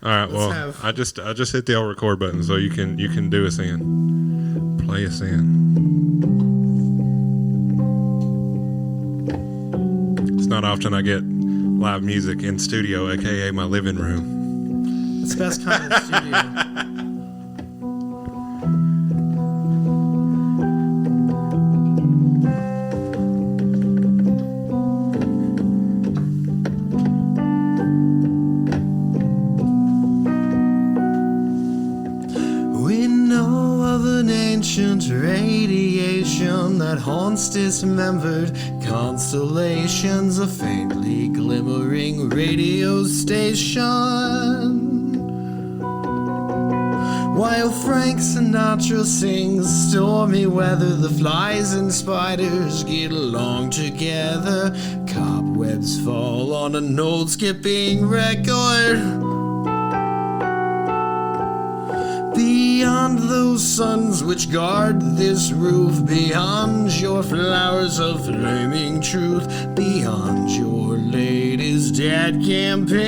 All right. Well, I just hit the old record button, so you can do us in, play us in. It's not often I get live music in studio, aka my living room. It's the best kind of studio. Radiation that haunts dismembered constellations, a faintly glimmering radio station. While Frank Sinatra sings stormy weather, the flies and spiders get along together. Cobwebs fall on an old skipping record. Beyond those suns which guard this roof, beyond your flowers of flaming truth, beyond your latest ad campaigns,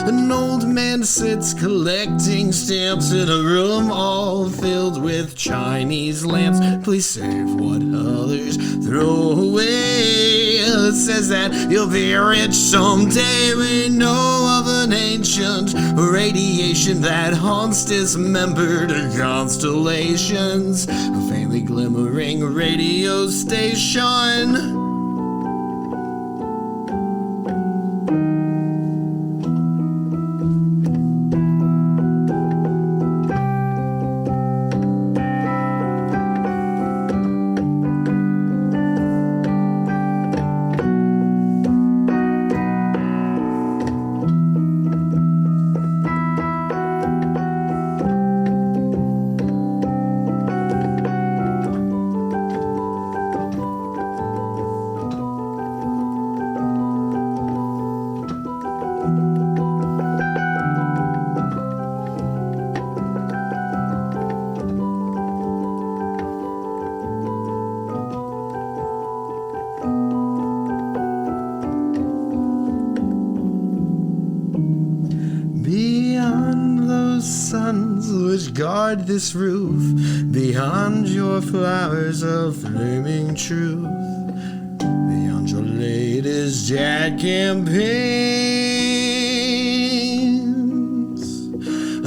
an old man sits collecting stamps in a room all filled with Chinese lamps. Please save what others throw away. It says that you'll be rich someday. We know of an ancient radiation that haunts dismembered constellations, a faintly glimmering radio station. Which guard this roof, beyond your flowers of flaming truth, beyond your latest ad campaigns.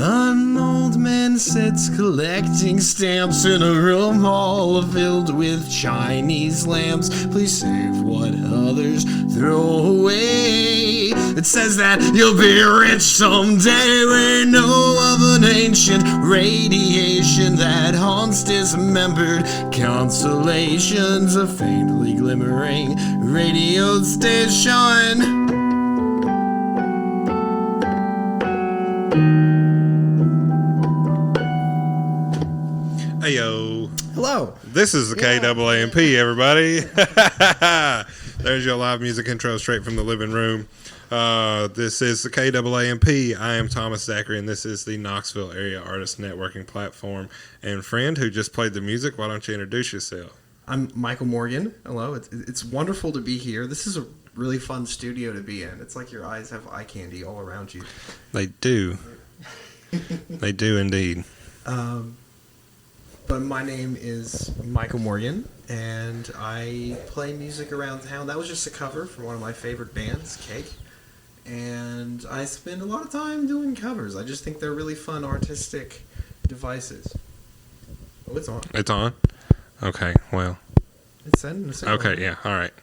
An old man sits collecting stamps in a room all filled with Chinese lamps. Please save what others throw away. It says that you'll be rich someday. We know of an ancient radiation that haunts dismembered constellations, a faintly glimmering radio station. Heyo. Hello. This is the KAAMP, everybody. There's your live music intro straight from the living room. This is the KAAMP. I am Thomas Zachary, and this is the Knoxville Area Artist Networking Platform. And friend who just played the music, why don't you introduce yourself? I'm Michael Morgan. Hello. It's wonderful to be here. This is a really fun studio to be in. It's like your eyes have eye candy all around you. They do. They do indeed. But my name is Michael Morgan, and I play music around town. That was just a cover from one of my favorite bands, Cake. And I spend a lot of time doing covers. I just think they're really fun artistic devices. Oh, it's on. It's on? Okay, well. It's sending us. Okay, yeah, all right.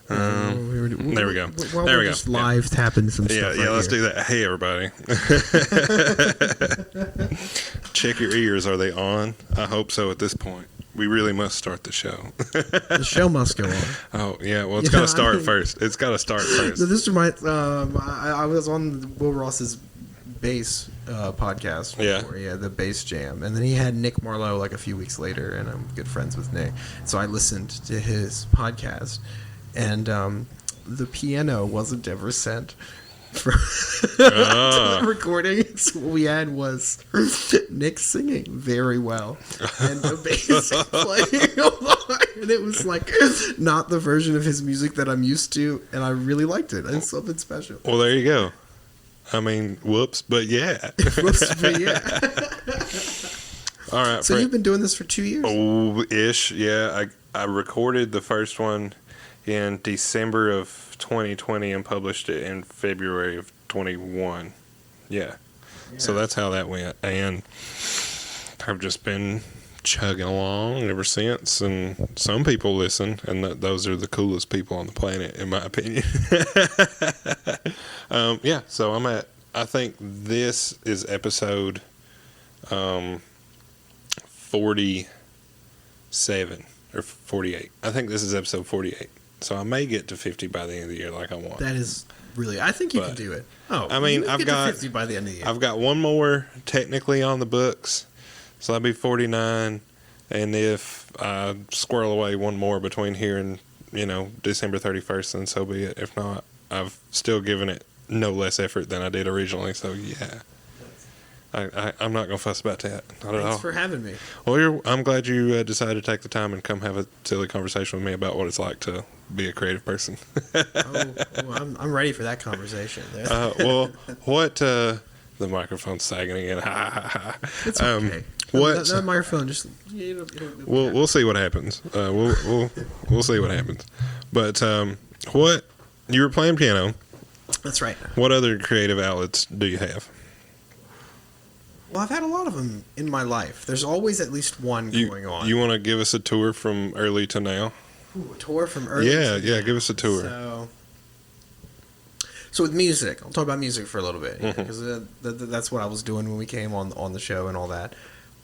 There we go. Well, there we go. Just live tapping some stuff. Yeah, let's do that. Hey, everybody. Check your ears. Are they on? I hope so at this point. We really must start the show. The show must go on. Oh, yeah. Well, it's got to start first. It's got to start first. This reminds, I was on Will Ross's bass podcast before. Yeah, the bass jam. And then he had Nick Marlowe like a few weeks later, and I'm good friends with Nick. So I listened to his podcast, and the piano wasn't ever sent. for the recording. So what we had was Nick singing very well and the bass playing along, and it was like not the version of his music that I'm used to, and I really liked it. It's something special. Well, there you go. I mean, whoops, but yeah. Whoops, but yeah. All right. So you've been doing this for 2 years? Oh, ish. Yeah, I recorded the first one in December of 2020 and published it in February of 21. Yeah. So that's how that went. And I've just been chugging along ever since. And some people listen, and those are the coolest people on the planet, in my opinion. Yeah, so I think this is episode 47 or 48. I think this is episode 48. So I may get to 50 by the end of the year like I want. That is really, I think you can do it. Oh, I mean, I've got 50 by the end of the year. I've got one more technically on the books, so that'll be 49. And if I squirrel away one more between here and December 31st, then so be it. If not, I've still given it no less effort than I did originally. So yeah, I'm not gonna fuss about that. Not at all. Thanks for having me. Well, I'm glad you decided to take the time and come have a silly conversation with me about what it's like to be a creative person. I'm ready for that conversation. Well, what the microphone's sagging again. It's okay. What that microphone just we'll see what happens. We'll see what happens. But what you were playing piano? That's right. What other creative outlets do you have? Well, I've had a lot of them in my life. There's always at least one going on. You want to give us a tour from early to now? Ooh, a tour from early to now. Yeah, give us a tour. So with music, I'll talk about music for a little bit, because Mm-hmm. that's what I was doing when we came on the show and all that.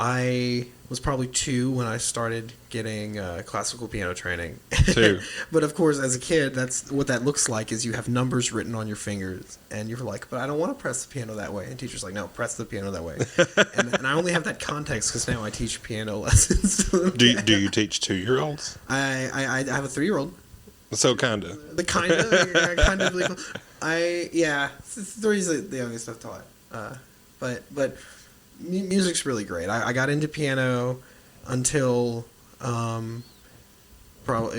I was probably 2 when I started getting classical piano training. 2. But of course, as a kid, that's what that looks like is you have numbers written on your fingers, and you're like, but I don't want to press the piano that way. And teacher's like, no, press the piano that way. and I only have that context because now I teach piano lessons. Do you teach 2-year-olds? I have a 3-year-old. So kinda. The kind of legal. 3's the youngest I've taught. But music's really great. I got into piano until probably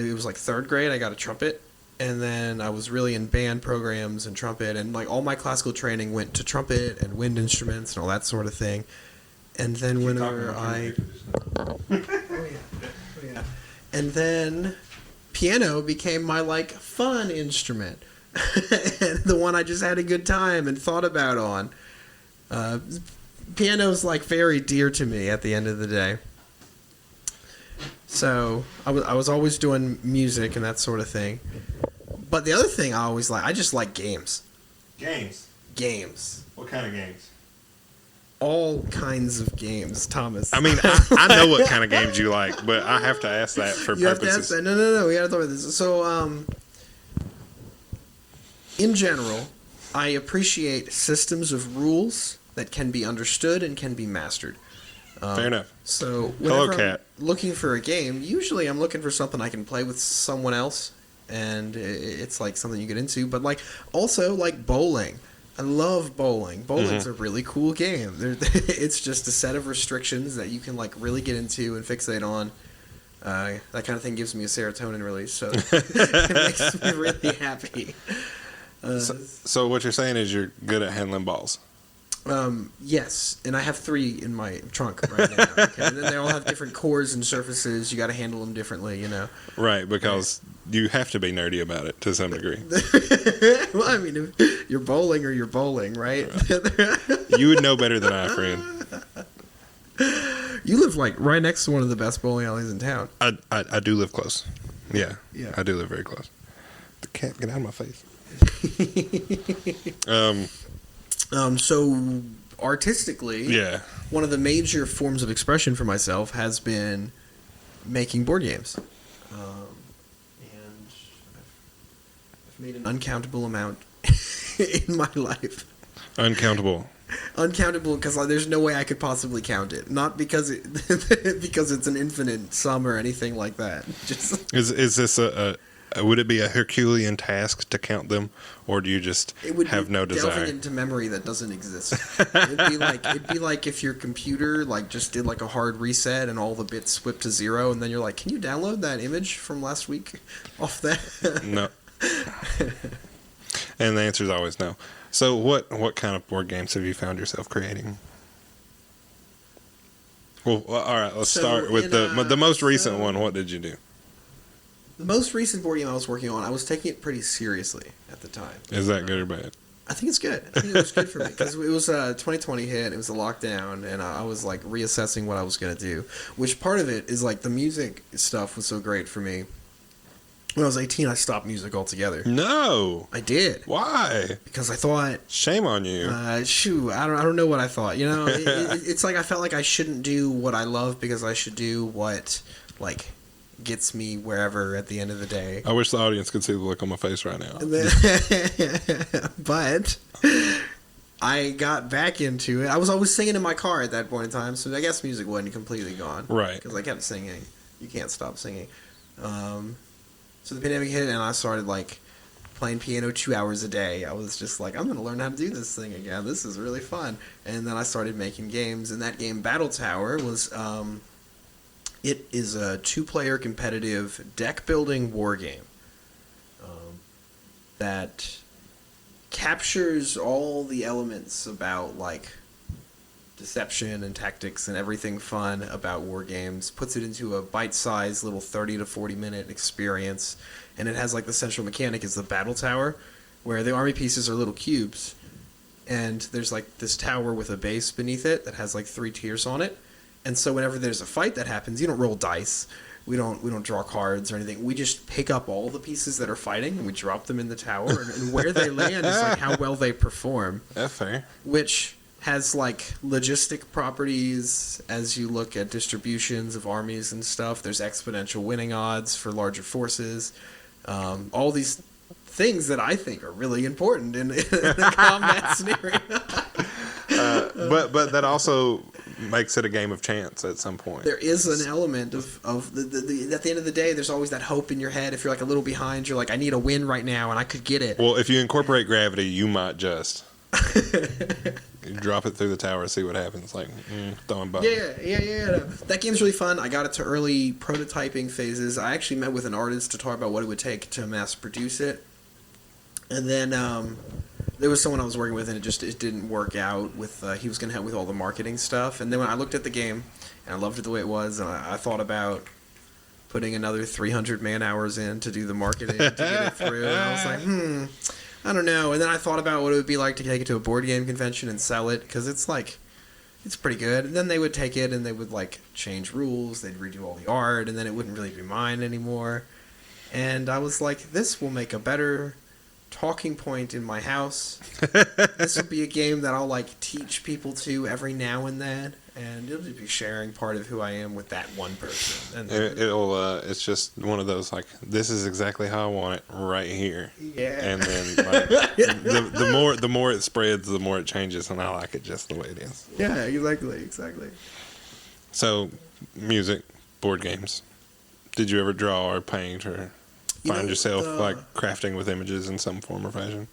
it was like 3rd grade. I got a trumpet, and then I was really in band programs and trumpet, and like all my classical training went to trumpet and wind instruments and all that sort of thing. And then whenever and then piano became my like fun instrument, and the one I just had a good time and thought about on. Piano's like very dear to me at the end of the day. So I was always doing music and that sort of thing. But the other thing I just like games. Games. What kind of games? All kinds of games, Thomas. I mean, I know what kind of games you like, but I have to ask that for you purposes. Have to ask that. No. We gotta talk about this. So, in general, I appreciate systems of rules that can be understood and can be mastered. Fair enough. So Hello, whenever Cat. I'm looking for a game, usually I'm looking for something I can play with someone else, and it's like something you get into. But like also like bowling. I love bowling. Bowling's a really cool game. It's just a set of restrictions that you can like really get into and fixate on. That kind of thing gives me a serotonin release, so it makes me really happy. So what you're saying is you're good at handling balls. Yes, and I have 3 in my trunk right now. Okay? And then they all have different cores and surfaces. You got to handle them differently, Right, because you have to be nerdy about it to some degree. Well, I mean, if you're bowling or you're bowling, right? You would know better than I, friend. You live like right next to one of the best bowling alleys in town. I do live close. Yeah, I do live very close. The cat, get out of my face. So artistically, one of the major forms of expression for myself has been making board games, and I've made an uncountable amount in my life. Uncountable Because there's no way I could possibly count it. Not because because it's an infinite sum or anything like that. Just is this would it be a Herculean task to count them, or do you just It would have be no delving desire? into memory that doesn't exist. It'd be like if your computer like just did like a hard reset and all the bits flipped to 0, and then you're like, can you download that image from last week off that? No. And the answer is always no. So what kind of board games have you found yourself creating? Well, all right, let's start with the most recent one. What did you do? The most recent board game I was working on, I was taking it pretty seriously at the time. Is that good or bad? I think it's good. I think it was good for me because it was 2020 hit. It was a lockdown, and I was like reassessing what I was gonna do. Which part of it is like the music stuff was so great for me. When I was 18, I stopped music altogether. No. I did. Why? Because I thought, shame on you. shoot, I don't know what I thought. You know, it's like I felt like I shouldn't do what I love because I should do what like gets me wherever at the end of the day. I wish the audience could see the look on my face right now. But I got back into it. I was always singing in my car at that point in time, so I guess music wasn't completely gone. Right. Because I kept singing. You can't stop singing. So the pandemic hit, and I started like playing piano 2 hours a day. I was just like, I'm going to learn how to do this thing again. This is really fun. And then I started making games, and that game, Battle Tower, was it is a 2-player competitive deck-building war game that captures all the elements about like deception and tactics and everything fun about war games, puts it into a bite-sized little 30 to 40 minute experience, and it has like the central mechanic is the battle tower, where the army pieces are little cubes, and there's like this tower with a base beneath it that has like 3 tiers on it, and so whenever there's a fight that happens, you don't roll dice, we don't draw cards or anything. We just pick up all the pieces that are fighting and we drop them in the tower, and where they land is like how well they perform. That's fair. Which has like logistic properties as you look at distributions of armies and stuff. There's exponential winning odds for larger forces. All these things that I think are really important in a combat scenario. But that also makes it a game of chance at some point. There is an element of the at the end of the day, there's always that hope in your head. If you're like a little behind, you're like, I need a win right now and I could get it. Well, if you incorporate gravity, you might just you drop it through the tower and see what happens. Like throwing buttons. Yeah. That game's really fun. I got it to early prototyping phases. I actually met with an artist to talk about what it would take to mass produce it. And then there was someone I was working with, and it didn't work out with. He was going to help with all the marketing stuff. And then when I looked at the game, and I loved it the way it was, and I thought about putting another 300 man hours in to do the marketing to get it through. And I was like, I don't know. And then I thought about what it would be like to take it to a board game convention and sell it, because it's pretty good. And then they would take it and they would like change rules. They'd redo all the art, and then it wouldn't really be mine anymore. And I was like, this will make a better talking point in my house. This will be a game that I'll like teach people to every now and then, and it'll just be sharing part of who I am with that one person. And it's just one of those like, this is exactly how I want it right here. Yeah. And then like, the more it spreads, the more it changes, and I like it just the way it is. Yeah, exactly. So, music, board games. Did you ever draw or paint or find yourself like crafting with images in some form or fashion?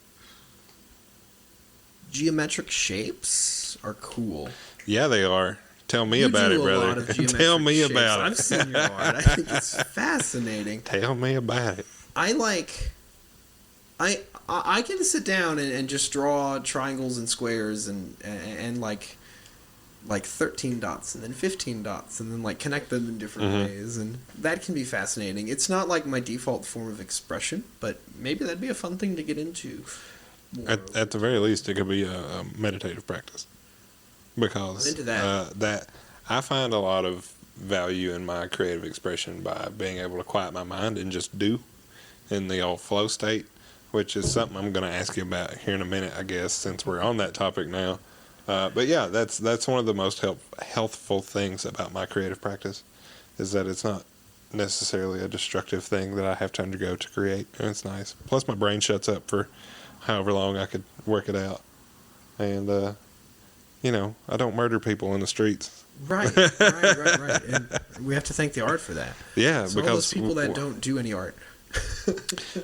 Geometric shapes are cool. Yeah, they are. Tell me about it, brother. Tell me about it. I've seen your art. I think it's fascinating. Tell me about it. I can sit down and just draw triangles and squares and like 13 dots and then 15 dots and then like connect them in different ways, and that can be fascinating. It's not like my default form of expression, but maybe that'd be a fun thing to get into. At the very least, it could be a meditative practice, because into that. that I find a lot of value in my creative expression by being able to quiet my mind and just do in the old flow state, which is something I'm going to ask you about here in a minute, I guess, since we're on that topic now. But yeah, that's one of the most healthful things about my creative practice, is that it's not necessarily a destructive thing that I have to undergo to create, and it's nice. Plus, my brain shuts up for however long I could work it out, and I don't murder people in the streets. Right. And we have to thank the art for that. Yeah, so because all those people that don't do any art.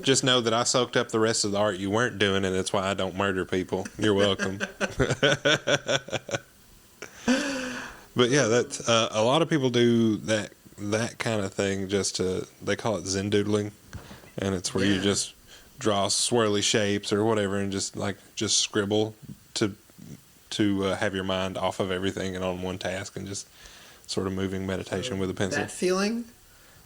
Just know that I soaked up the rest of the art you weren't doing, and that's why I don't murder people. You're welcome. But yeah, that's a lot of people do that kind of thing. They call it Zen doodling, and it's where you just draw swirly shapes or whatever, and just scribble to have your mind off of everything and on one task, and just sort of moving meditation with a pencil. That feeling.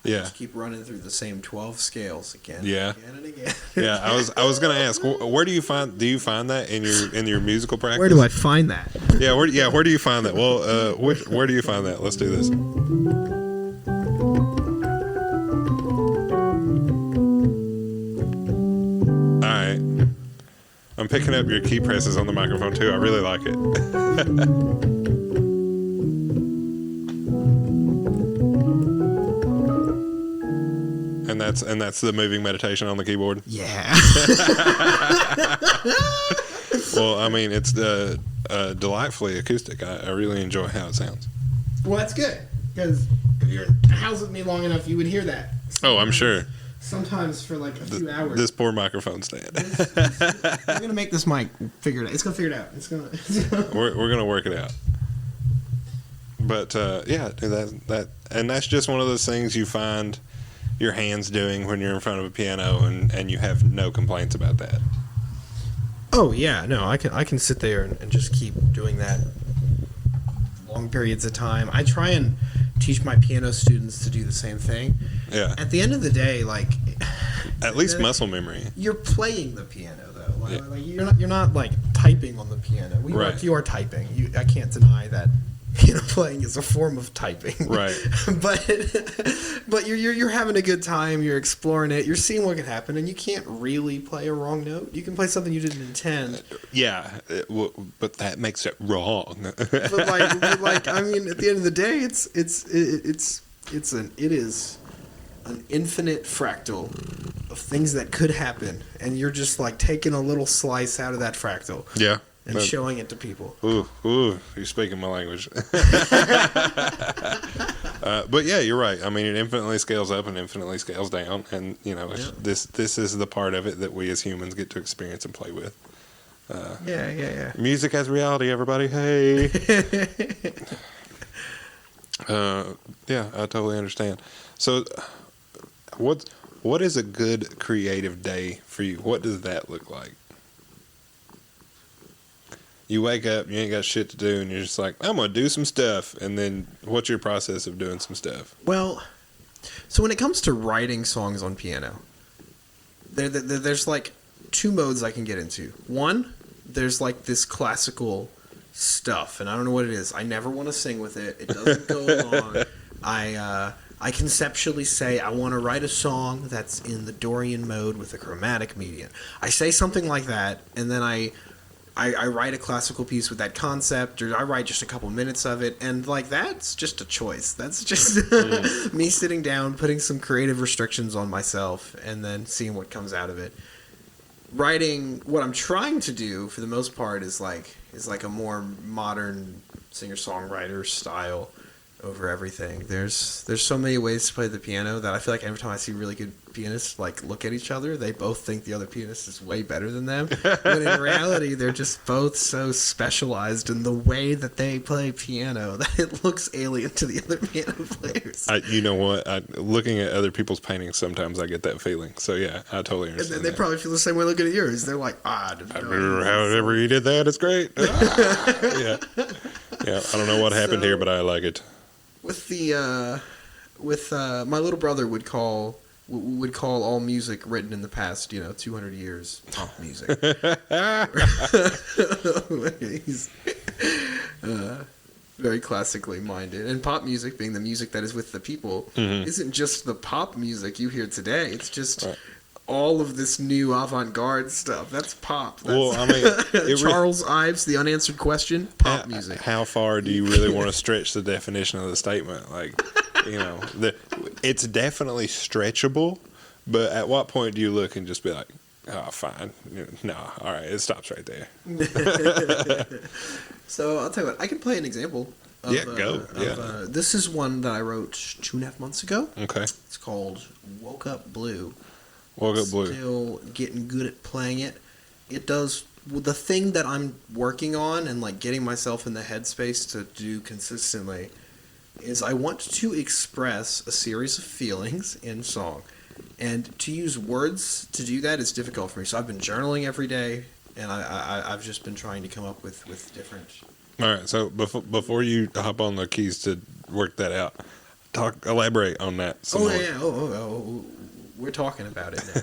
Yeah. Just keep running through the same 12 scales again. Yeah. Again and again. Yeah. I was gonna ask, where do you find that in your musical practice? Where do I find that? Yeah. Where do you find that? Well, where do you find that? Let's do this. All right. I'm picking up your key presses on the microphone too. I really like it. And that's the moving meditation on the keyboard. Yeah. Well, I mean, it's delightfully acoustic. I really enjoy how it sounds. Well, that's good, because if you're in a house with me long enough, you would hear that. Oh, I'm sure. Sometimes for like a few hours. This poor microphone stand. I'm gonna make this mic figure it out. It's gonna figure it out. We're gonna work it out. But yeah, and that's just one of those things you find your hands doing when you're in front of a piano, and you have no complaints about that. Oh yeah, no, I can sit there and just keep doing that long periods of time. I try and teach my piano students to do the same thing. Yeah. At the end of the day, like, at least muscle memory. You're playing the piano though. Like you're not like typing on the piano. Right. You are typing. I can't deny that. Piano playing is a form of typing, right? but you're having a good time. You're exploring it. You're seeing what can happen, and you can't really play a wrong note. You can play something you didn't intend. Yeah, but that makes it wrong. but like, I mean, at the end of the day, it is an infinite fractal of things that could happen, and you're just like taking a little slice out of that fractal. Yeah. And showing it to people. Ooh, you're speaking my language. But yeah, you're right. I mean, it infinitely scales up and infinitely scales down, and this is the part of it that we as humans get to experience and play with. Yeah. Music as reality, everybody. Hey. Yeah, I totally understand. So, what is a good creative day for you? What does that look like? You wake up, you ain't got shit to do, and you're just like, I'm going to do some stuff. And then what's your process of doing some stuff? Well, so when it comes to writing songs on piano, there's like two modes I can get into. One, there's like this classical stuff, and I don't know what it is. I never want to sing with it. It doesn't go along. I conceptually say I want to write a song that's in the Dorian mode with a chromatic median. I say something like that, and then I write a classical piece with that concept, or I write just a couple minutes of it, and like that's just a choice. That's just me sitting down, putting some creative restrictions on myself, and then seeing what comes out of it. Writing, what I'm trying to do for the most part is like a more modern singer-songwriter style over everything. There's so many ways to play the piano that I feel like every time I see really good pianists like look at each other, they both think the other pianist is way better than them. But in reality, they're just both so specialized in the way that they play piano that it looks alien to the other piano players. You know what? Looking at other people's paintings, sometimes I get that feeling. So yeah, I totally understand. And they probably feel the same way looking at yours. They're like, however you did that, it's great. Yeah. I don't know what happened here, but I like it. With my little brother would call all music written in the past 200 years pop music. He's very classically minded, and pop music, being the music that is with the people, isn't just the pop music you hear today. It's just all of this new avant-garde stuff. That's pop. Well, I mean, Charles Ives, The Unanswered Question, pop music. How far do you really want to stretch the definition of the statement? Like, it's definitely stretchable, but at what point do you look and just be like, oh, fine. No, all right, it stops right there. So I'll tell you what, I can play an example. Go. This is one that I wrote 2.5 months ago. Okay. It's called Woke Up Blue. Woke Up Blue. Still getting good at playing it. It does the thing that I'm working on and like getting myself in the headspace to do consistently is I want to express a series of feelings in song. And to use words to do that is difficult for me. So I've been journaling every day, and I've just been trying to come up with different... All right, so before you hop on the keys to work that out, elaborate on that some more. Yeah. Oh, we're talking about it now.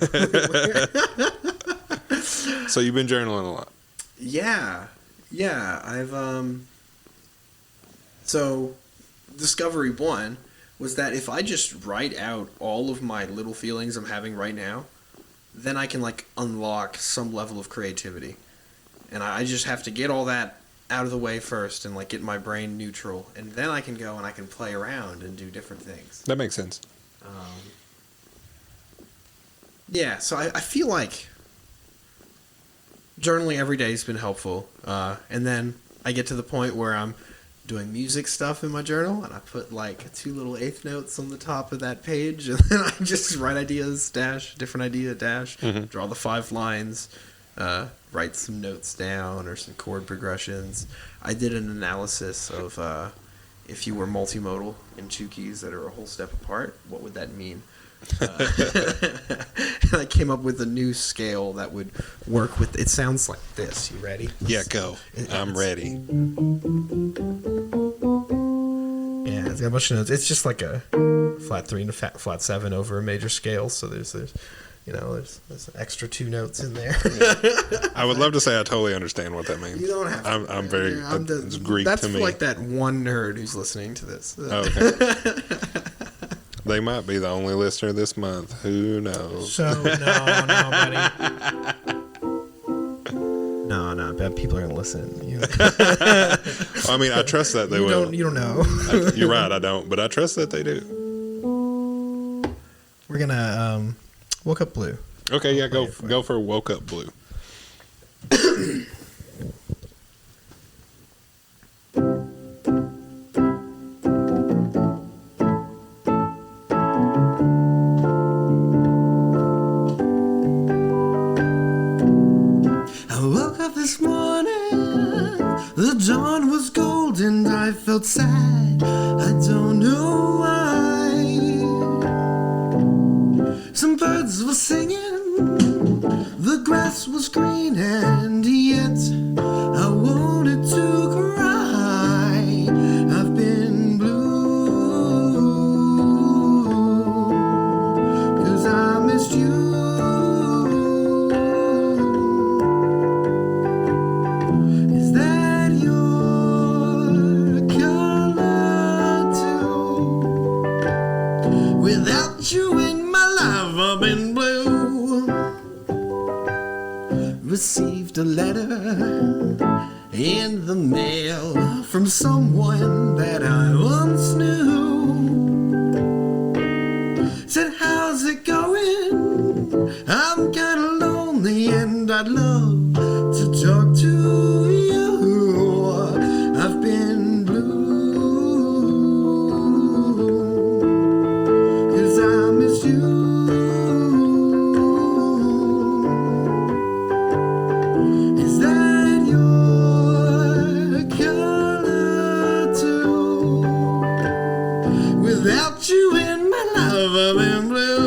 So you've been journaling a lot. Yeah. I've So discovery one was that if I just write out all of my little feelings I'm having right now, then I can like unlock some level of creativity. And I just have to get all that out of the way first and like get my brain neutral, and then I can go and I can play around and do different things. That makes sense. Yeah, so I feel like journaling every day has been helpful. And then I get to the point where I'm doing music stuff in my journal, and I put like 2 little eighth notes on the top of that page, and then I just write ideas, dash, different idea, dash, draw the 5 lines, write some notes down or some chord progressions. I did an analysis of if you were multimodal in 2 keys that are a whole step apart, what would that mean? And I came up with a new scale that would work with... It sounds like this. You ready? Yeah, go. I'm ready. Yeah, it's got a bunch of notes. It's just like a flat 3 and a flat 7 over a major scale. So there's there's extra 2 notes in there. I would love to say I totally understand what that means. You don't have to. I'm very... it's Greek to me. That's like that one nerd who's listening to this. Okay. They might be the only listener this month. Who knows? So, no, buddy. No, bad people are going to listen. I mean, I trust that they will. You don't know. You're right, I don't, but I trust that they do. We're going to Woke Up Blue. Okay, yeah, go for Woke Up Blue. This morning, the dawn was gold and I felt sad. I don't know why. Some birds were singing, the grass was green, and yet I wanted to cry. I've been blue 'cause I missed you. Without you in my life, I've been blue. Received a letter in the mail from someone that I once knew. Said, how's it going? I'm kinda lonely and I'd love to talk to you. I've been blue. Is that your color too? Without you in my life, I've been blue.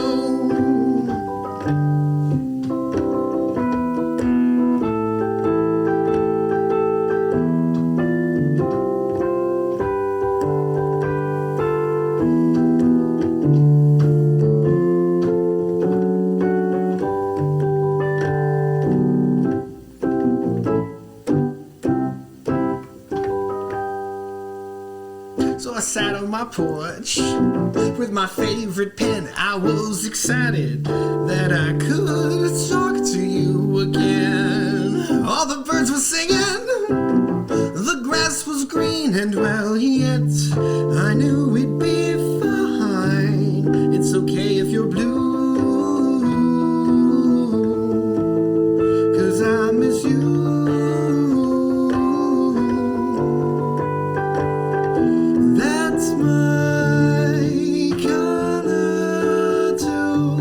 So I sat on my porch with my favorite pen. I was excited that I could talk to you again. All the birds were singing, the grass was green, and well, yet I knew we'd be fine. It's okay if you're blue, 'cause I miss you. That's my color too.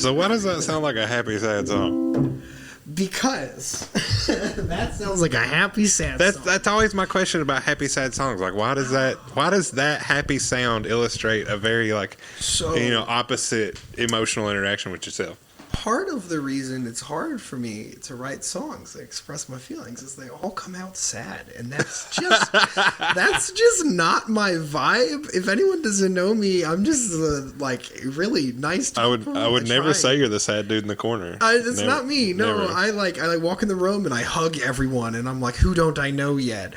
So why does that sound like a happy, sad song? Because that sounds like a happy, sad song. That's always my question about happy, sad songs. Like, why does that happy sound illustrate a very opposite emotional interaction with yourself? Part of the reason it's hard for me to write songs that express my feelings is they all come out sad, and that's just not my vibe. If anyone doesn't know me, I'm just really nice. I would never say you're the sad dude in the corner. It's not me. No, never. I walk in the room and I hug everyone, and I'm like, who don't I know yet?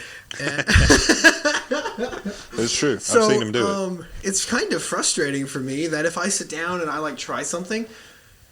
It's true. So, I've seen him do it. It's kind of frustrating for me that if I sit down and I try something,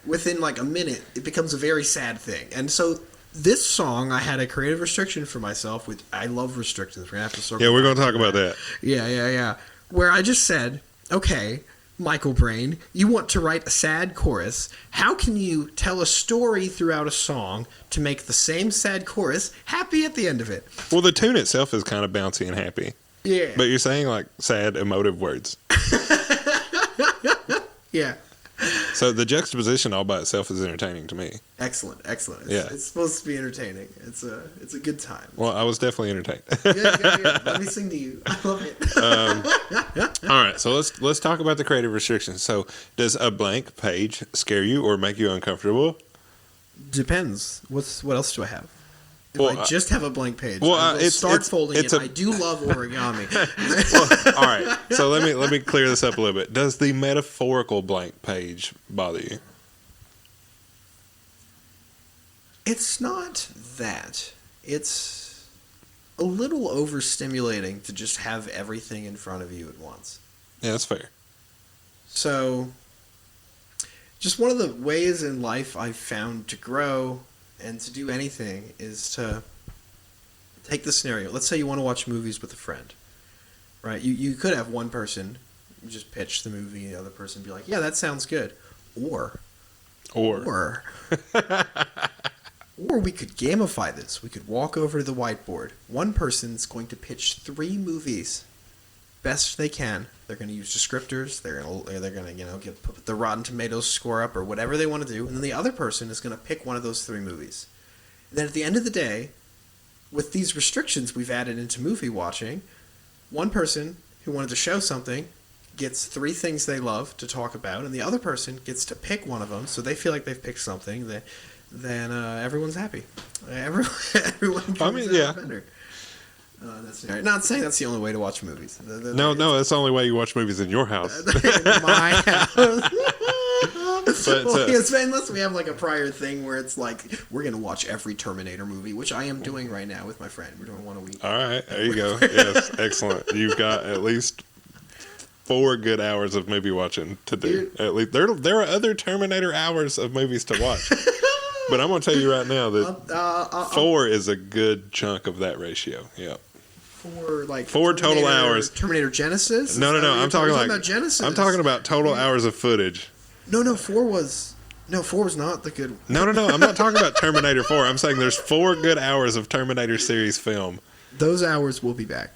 within a minute, it becomes a very sad thing. And so this song, I had a creative restriction for myself, which I love restrictions. We're going to have to circle. Yeah, we're going to talk about that. Yeah. Where I just said, okay, Michael Brain, you want to write a sad chorus. How can you tell a story throughout a song to make the same sad chorus happy at the end of it? Well, the tune itself is kind of bouncy and happy. Yeah. But you're saying sad, emotive words. Yeah. So the juxtaposition all by itself is entertaining to me. Excellent. Yeah. It's supposed to be entertaining. It's a good time. Well, I was definitely entertained. Good. Let me sing to you. I love it. All right, so let's talk about the creative restrictions. So does a blank page scare you or make you uncomfortable? Depends. What else do I have? If I just have a blank page, start folding it. I do love origami. All right, so let me clear this up a little bit. Does the metaphorical blank page bother you? It's not that. It's a little overstimulating to just have everything in front of you at once. Yeah, that's fair. So, just one of the ways in life I've found to grow and to do anything is to take the scenario. Let's say you want to watch movies with a friend, right? You could have one person just pitch the movie, and the other person be like, yeah, that sounds good. Or or we could gamify this. We could walk over to the whiteboard. One person's going to pitch 3 movies best they can. They're going to use descriptors. They're going to put the Rotten Tomatoes score up or whatever they want to do. And then the other person is going to pick one of those 3 movies. And then at the end of the day, with these restrictions we've added into movie watching, one person who wanted to show something gets 3 things they love to talk about, and the other person gets to pick one of them, so they feel like they've picked something. Then everyone's happy. Everyone comes out better. Not saying that's the only way to watch movies. No, that's the only way you watch movies in your house. My house. Unless we have a prior thing where it's we're going to watch every Terminator movie, which I am doing right now with my friend. We're doing one a week. All right, there you go. Yes, excellent. You've got at least 4 good hours of movie watching to do. At least there are other Terminator hours of movies to watch. But I'm going to tell you right now that 4 is a good chunk of that ratio. Yeah. 4 total hours. Terminator Genesis? No. I'm talking about Genesis. I'm talking about total hours of footage. No, 4 was not the good one. No. I'm not talking about Terminator 4. I'm saying there's 4 good hours of Terminator series film. Those hours will be back.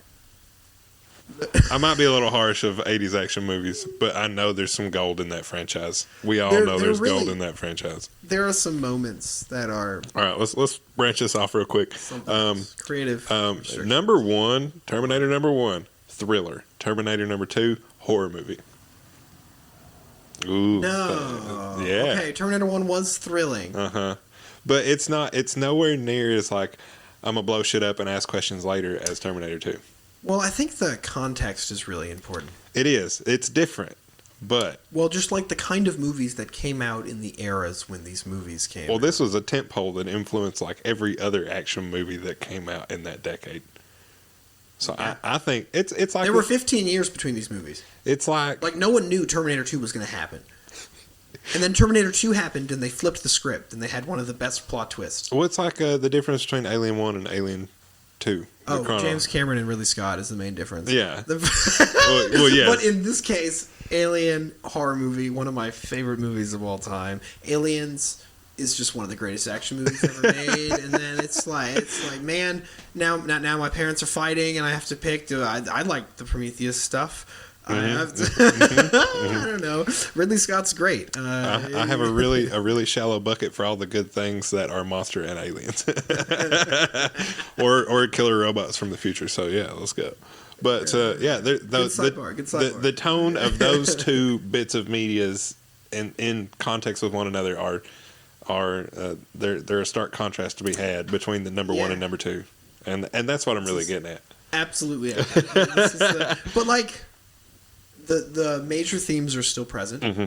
I might be a little harsh of 80s action movies, but I know there's some gold in that franchise. We all know there's gold in that franchise. There are some moments that are... All right, let's branch this off real quick. Creative. Number 1, Terminator number 1, thriller. Terminator number 2, horror movie. Ooh. No. Yeah. Okay, Terminator 1 was thrilling. Uh-huh. But it's nowhere near as I'm going to blow shit up and ask questions later as Terminator 2. Well, I think the context is really important. It is. It's different, but... Well, just the kind of movies that came out in the eras when these movies came out. Well, this was a tentpole that influenced every other action movie that came out in that decade. So yeah. I think it's like... There were 15 years between these movies. It's like... no one knew Terminator 2 was going to happen. And then Terminator 2 happened, and they flipped the script, and they had one of the best plot twists. Well, it's the difference between Alien 1 and Alien 2. James Cameron and Ridley Scott is the main difference. Yeah. Well, yes. But in this case, Alien horror movie, one of my favorite movies of all time. Aliens is just one of the greatest action movies ever made. And then it's like, man, now my parents are fighting, and I have to pick. I like the Prometheus stuff. I don't know. Ridley Scott's great. I have a really shallow bucket for all the good things that are monster and aliens, or killer robots from the future. So yeah, let's go. But good sidebar. The tone of those two bits of media's in context with one another are they're a stark contrast to be had between the number one and number two, and that's what I'm really getting at. Absolutely. But like the major themes are still present. Mm-hmm.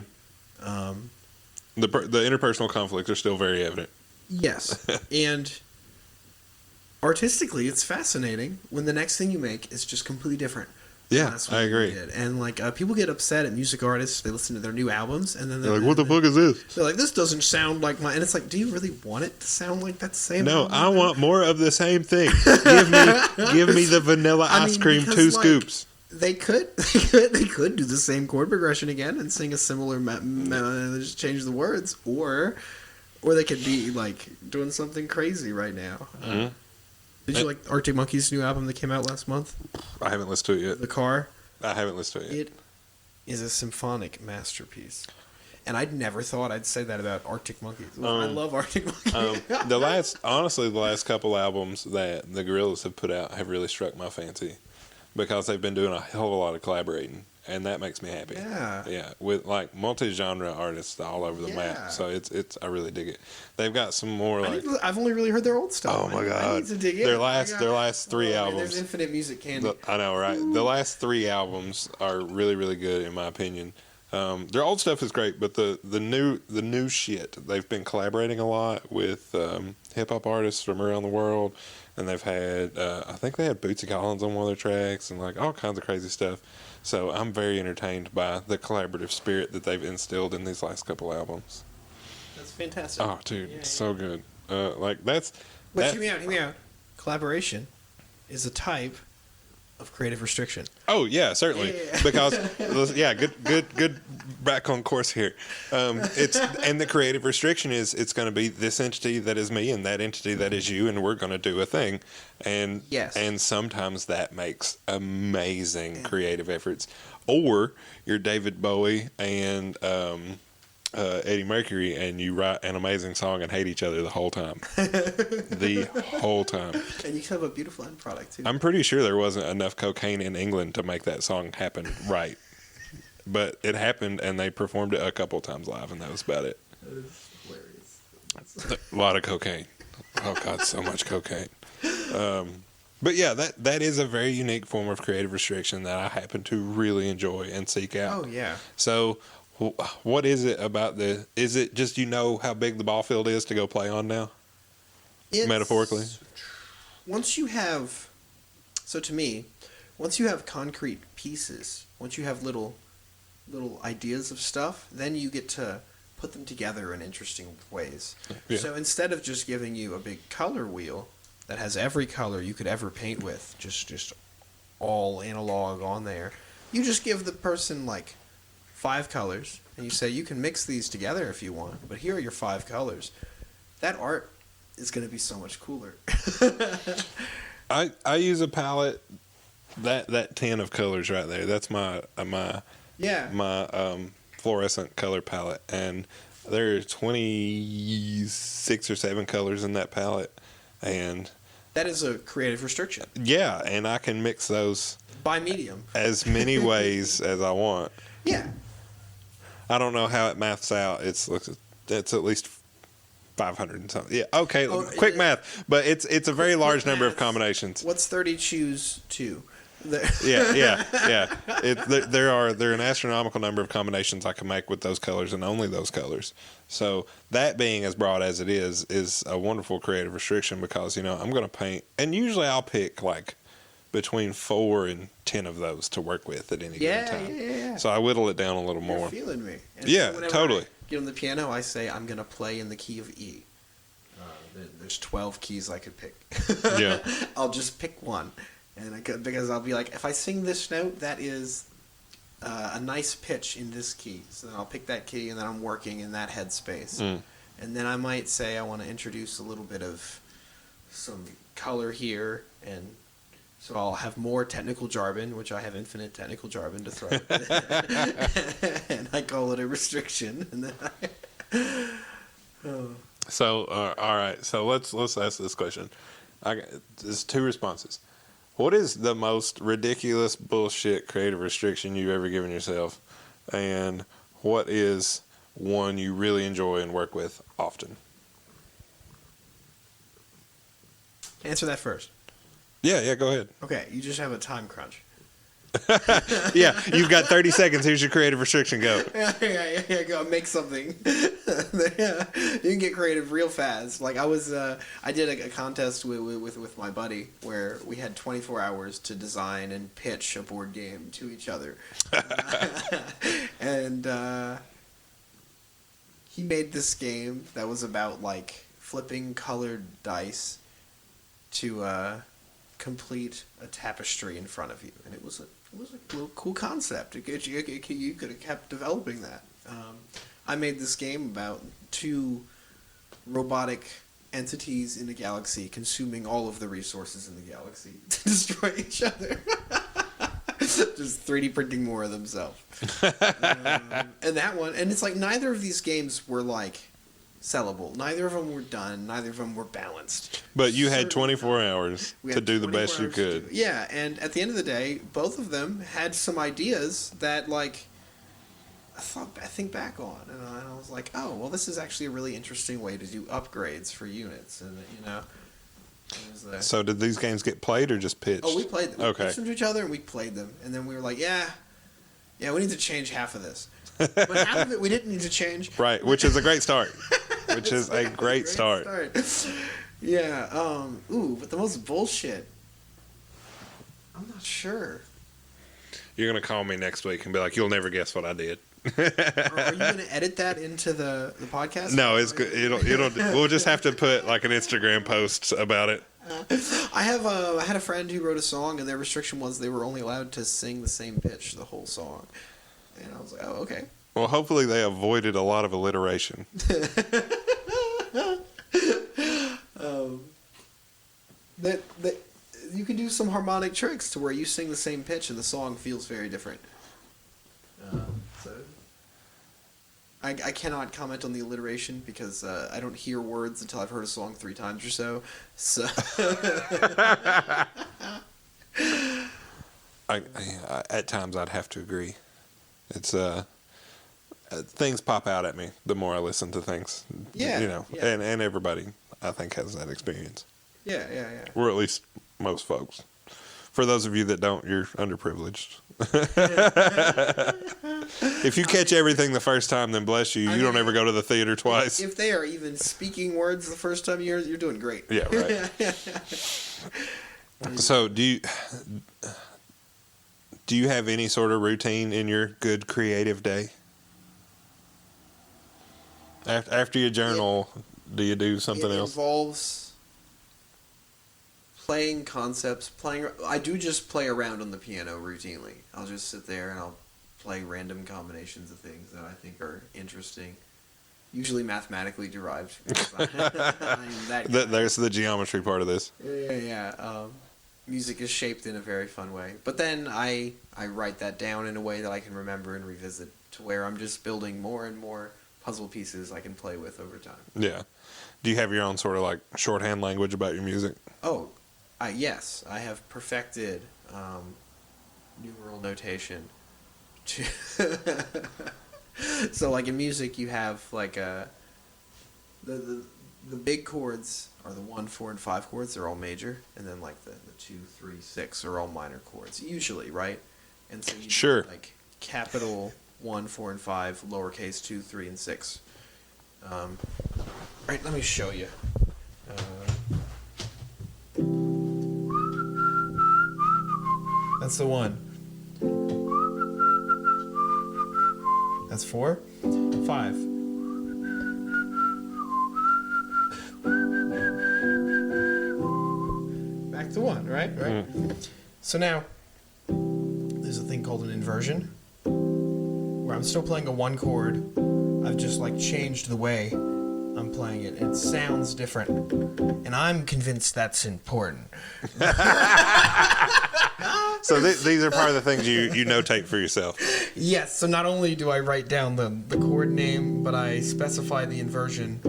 The interpersonal conflicts are still very evident. Yes, and artistically, it's fascinating when the next thing you make is just completely different. Yeah, I agree. And like people get upset at music artists. They listen to their new albums, and then they're like, "What the fuck is this?" They're like, "This doesn't sound like my." And it's like, do you really want it to sound like that same? No, I want more of the same thing. Give me the vanilla ice cream, two scoops. They could do the same chord progression again and sing a similar just change the words, or they could be like doing something crazy right now. Mm-hmm. Did you like Arctic Monkeys' new album that came out last month? I haven't listened to it yet. The Car? I haven't listened to it yet. It is a symphonic masterpiece. And I'd never thought I'd say that about Arctic Monkeys. I love Arctic Monkeys. The last couple albums that the Gorillaz have put out have really struck my fancy because they've been doing a hell of a lot of collaborating. And that makes me happy. Yeah, with like multi-genre artists all over the map. So it's I really dig it. They've got some more like I've only really heard their old stuff. Oh my god, I need to dig in. Their last three albums. There's infinite music candy. I know, right? The last three albums are really really good in my opinion. Their old stuff is great, but the new shit, they've been collaborating a lot with hip hop artists from around the world, and they've had I think they had Bootsy Collins on one of their tracks and like all kinds of crazy stuff. So I'm very entertained by the collaborative spirit that they've instilled in these last couple albums. That's fantastic. Oh, dude, so good. Like that's. But hear me out. Collaboration is a type of creative restriction. Oh yeah, certainly. Yeah. Because good back on course here. It's and the creative restriction is it's going to be this entity that is me and that entity that is you, and we're going to do a thing. And and sometimes that makes amazing creative efforts. Or you're David Bowie and Eddie Mercury, and you write an amazing song and hate each other the whole time. The whole time. And you can have a beautiful end product, too. I'm pretty sure there wasn't enough cocaine in England to make that song happen right. But it happened, and they performed it a couple times live, and that was about it. That is hilarious. A lot of cocaine. Oh, God, so much cocaine. But yeah, that is a very unique form of creative restriction that I happen to really enjoy and seek out. Oh, yeah. So what is it about is it just how big the ball field is to go play on now? Metaphorically? Once you have, to me, once you have concrete pieces, once you have little ideas of stuff, then you get to put them together in interesting ways. Yeah. So instead of just giving you a big color wheel that has every color you could ever paint with, just all analog on there, you just give the person like 5 colors, and you say you can mix these together if you want, but here are your 5 colors. That art is going to be so much cooler. I use a palette that 10 of colors right there. That's my fluorescent color palette, and there are 26 or 7 colors in that palette, and that is a creative restriction. Yeah, and I can mix those by medium as many ways as I want. Yeah. I don't know how it maths out. It's at least 500 and something. Yeah. Okay. Quick math, but it's a very large number of combinations. What's 30 choose 2? Yeah. There are an astronomical number of combinations I can make with those colors and only those colors. So that being as broad as it is a wonderful creative restriction because I'm going to paint, and usually I'll pick like between 4 and 10 of those to work with at any given time. Yeah. So I whittle it down a little more. You're feeling me. And yeah, so totally. I get on the piano, I say I'm going to play in the key of E. There's 12 keys I could pick. Yeah. I'll just pick one. And because I'll be like, if I sing this note, that is a nice pitch in this key. So then I'll pick that key, and then I'm working in that headspace. And then I might say I want to introduce a little bit of some color here and So I'll have more technical jargon, which I have infinite technical jargon to throw. And I call it a restriction. And then So, all right. So let's ask this question. There's two responses. What is the most ridiculous bullshit creative restriction you've ever given yourself, and what is one you really enjoy and work with often? Answer that first. Yeah, go ahead. Okay, you just have a time crunch. Yeah, you've got 30 seconds. Here's your creative restriction. Go. Yeah, go make something. Yeah, you can get creative real fast. Like I did a contest with my buddy where we had 24 hours to design and pitch a board game to each other. And he made this game that was about like flipping colored dice to complete a tapestry in front of you, and it was a real cool concept. You could have kept developing that. I made this game about two robotic entities in the galaxy consuming all of the resources in the galaxy to destroy each other. Just 3D printing more of themselves. And that one, and it's like neither of these games were like sellable. Neither of them were done. Neither of them were balanced. But you had 24 hours to do the best you could. Yeah, and at the end of the day, both of them had some ideas that, like, I think back on, and I was like, oh, well, this is actually a really interesting way to do upgrades for units, and you know. So did these games get played or just pitched? Oh, we played them. Okay. We pitched them to each other, and we played them, and then we were like, yeah, we need to change half of this. But half of it we didn't need to change. Right, which is a great start. Which is a great start. Yeah. But the most bullshit. I'm not sure. You're gonna call me next week and be like, "You'll never guess what I did." Are you gonna edit that into the podcast? No, it's good. It'll. We'll just have to put like an Instagram post about it. I had a friend who wrote a song, and their restriction was they were only allowed to sing the same pitch the whole song. And I was like, oh, okay. Well, hopefully they avoided a lot of alliteration. That you can do some harmonic tricks to where you sing the same pitch and the song feels very different. So I cannot comment on the alliteration because I don't hear words until I've heard a song 3 times or so. So at times I'd have to agree. It's things pop out at me the more I listen to things. Yeah, you know, yeah. and everybody I think has that experience. Yeah. Or at least most folks. For those of you that don't, you're underprivileged. If you catch everything the first time, then bless you. You don't ever go to the theater twice. If they are even speaking words the first time you're doing great. Yeah, right. So do you have any sort of routine in your good creative day? After you journal, do you do something else? It involves playing concepts, I do just play around on the piano routinely. I'll just sit there and I'll play random combinations of things that I think are interesting. Usually mathematically derived. I'm that guy. There's the geometry part of this. Yeah. Music is shaped in a very fun way. But then I write that down in a way that I can remember and revisit to where I'm just building more and more puzzle pieces I can play with over time. Yeah. Do you have your own sort of like shorthand language about your music? Oh, yes. I have perfected numeral notation. So like in music you have like the big chords are the 1, 4, and 5 chords. They're all major, and then like the 2, 3, 6 are all minor chords usually, right? And so you do like capital 1, 4, and 5, lowercase 2, 3, and 6. Right, let me show you. That's the 1. That's 4, 5. Back to 1, right? Mm-hmm. So now, there's a thing called an inversion, where I'm still playing a 1 chord. I've just like changed the way I'm playing it. It sounds different, and I'm convinced that's important. So these are part of the things you notate for yourself. Yes, so not only do I write down the chord name, but I specify the inversion.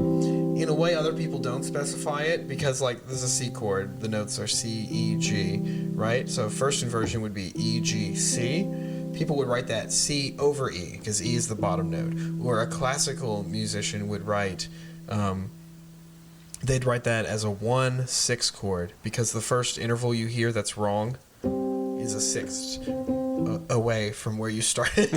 In a way, other people don't specify it because, like, there's a C chord. The notes are C, E, G, right? So first inversion would be E, G, C. People would write that C over E because E is the bottom note. Or a classical musician would write, they'd write that as a 1/6 chord because the first interval you hear that's wrong is a sixth away from where you started.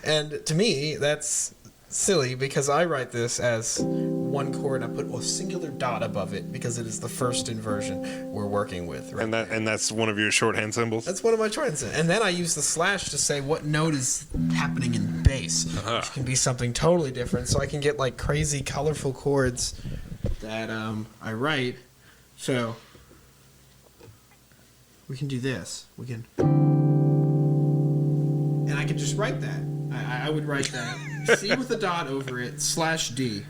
And to me, that's silly because I write this as one chord and I put a singular dot above it because it is the first inversion we're working with. Right? And that's one of your shorthand symbols? That's one of my shorthand symbols. And then I use the slash to say what note is happening in bass, which can be something totally different. So I can get like crazy, colorful chords that I write. So we can do this. We can, and I can just write that. I would write that C with a dot over it /D.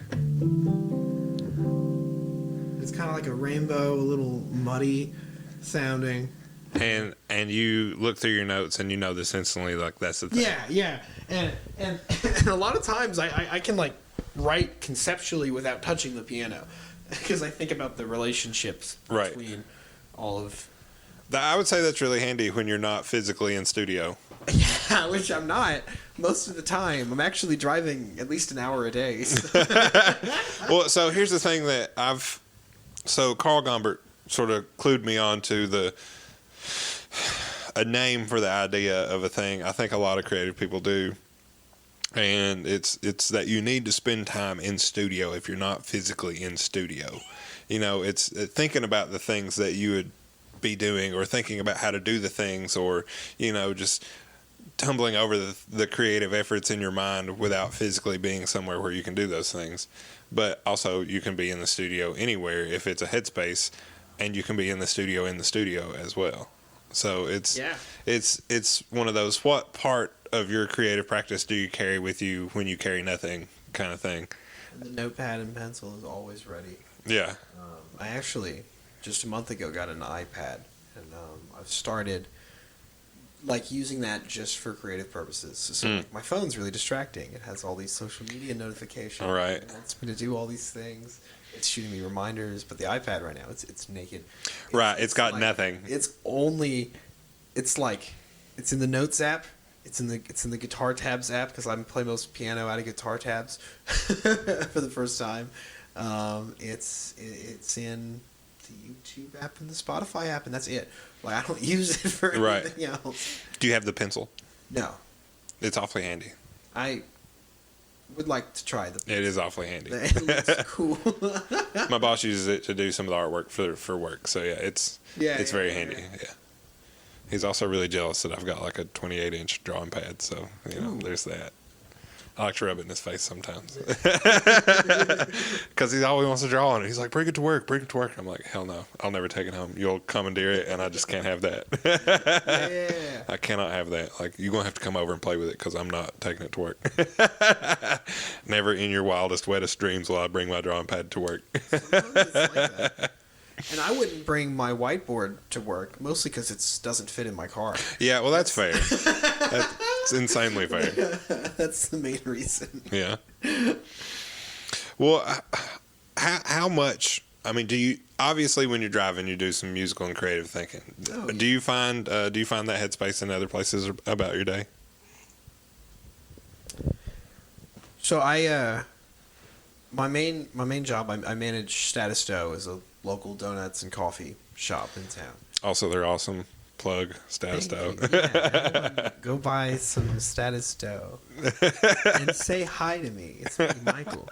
It's kind of like a rainbow, a little muddy sounding. And you look through your notes and you know this instantly, like that's the thing. Yeah. And a lot of times I can like write conceptually without touching the piano because I think about the relationships between all of. I would say that's really handy when you're not physically in studio. Yeah, which I'm not most of the time. I'm actually driving at least an hour a day. Well, so here's the thing that so Carl Gombert sort of clued me on to a name for the idea of a thing. I think a lot of creative people do. And it's that you need to spend time in studio if you're not physically in studio. You know, it's thinking about the things that you would be doing or thinking about how to do the things or, you know, just tumbling over the creative efforts in your mind without physically being somewhere where you can do those things. But also you can be in the studio anywhere if it's a headspace, and you can be in the studio as well. So it's one of those, what part of your creative practice do you carry with you when you carry nothing kind of thing? And the notepad and pencil is always ready. Yeah. I actually just a month ago got an iPad, and I've started like using that just for creative purposes. So like, my phone's really distracting. It has all these social media notifications. All right. It wants me to do all these things. It's shooting me reminders, but the iPad right now, it's naked. It's got like, nothing. It's in the Notes app. It's in the Guitar Tabs app because I'm playing most piano out of Guitar Tabs for the first time. It's in the YouTube app and the Spotify app, and that's it. Like I don't use it for anything else. Do you have the pencil? No. It's awfully handy. I would like to try the pencil. It is awfully handy. It looks cool. My boss uses it to do some of the artwork for work, so it's very handy. Yeah. He's also really jealous that I've got like a 28-inch drawing pad, so there's that. I like to rub it in his face sometimes because he always wants to draw on it. He's like, bring it to work. I'm like, hell no, I'll never take it home. You'll commandeer it, and I just can't have that. I cannot have that. Like, you're going to have to come over and play with it because I'm not taking it to work. Never in your wildest, wettest dreams will I bring my drawing pad to work. Sometimes it's like that. And I wouldn't bring my whiteboard to work, mostly because it doesn't fit in my car. Yeah, well, that's fair. That's insanely fair. That's the main reason. Yeah. Well, how much? I mean, do you obviously when you're driving, you do some musical and creative thinking? Oh, yeah. Do you find that headspace in other places about your day? So my main job, I manage Status Dough as a local donuts and coffee shop in town. Also, they're awesome. Plug Status Dough. Yeah, go buy some Status Dough and say hi to me. It's me, Michael.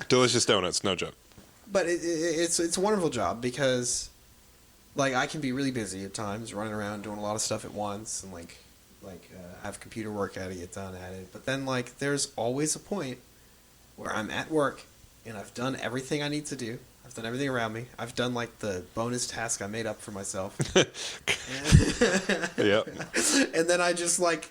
Delicious donuts, no joke. But it's a wonderful job because, like, I can be really busy at times, running around doing a lot of stuff at once, and like have computer work I had to get done at it. But then like there's always a point where I'm at work and I've done everything I need to do. I've done everything around me. I've done like the bonus task I made up for myself. Yep. And then I just like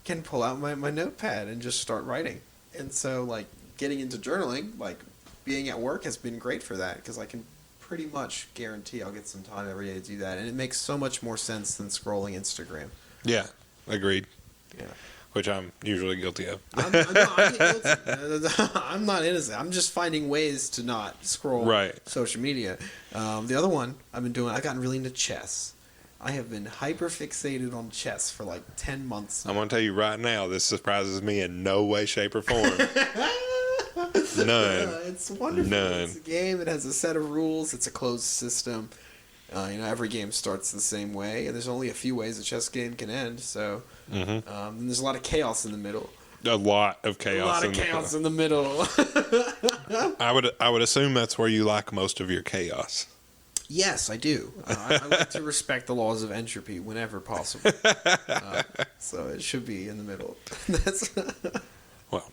can pull out my notepad and just start writing. And so, like, getting into journaling, like, being at work has been great for that because I can pretty much guarantee I'll get some time every day to do that. And it makes so much more sense than scrolling Instagram. Yeah, agreed. Yeah. Which I'm usually guilty of. I'm guilty. I'm not innocent. I'm just finding ways to not scroll social media. The other one I've gotten really into chess. I have been hyper fixated on chess for like 10 months now. I'm going to tell you right now, this surprises me in no way, shape, or form. None. It's wonderful. None. It's a game. It has a set of rules. It's a closed system. Every game starts the same way, and there's only a few ways a chess game can end. So, and there's a lot of chaos in the middle. A lot of chaos. In the middle. I would assume that's where you like most of your chaos. Yes, I do. I like to respect the laws of entropy whenever possible. So it should be in the middle. Well,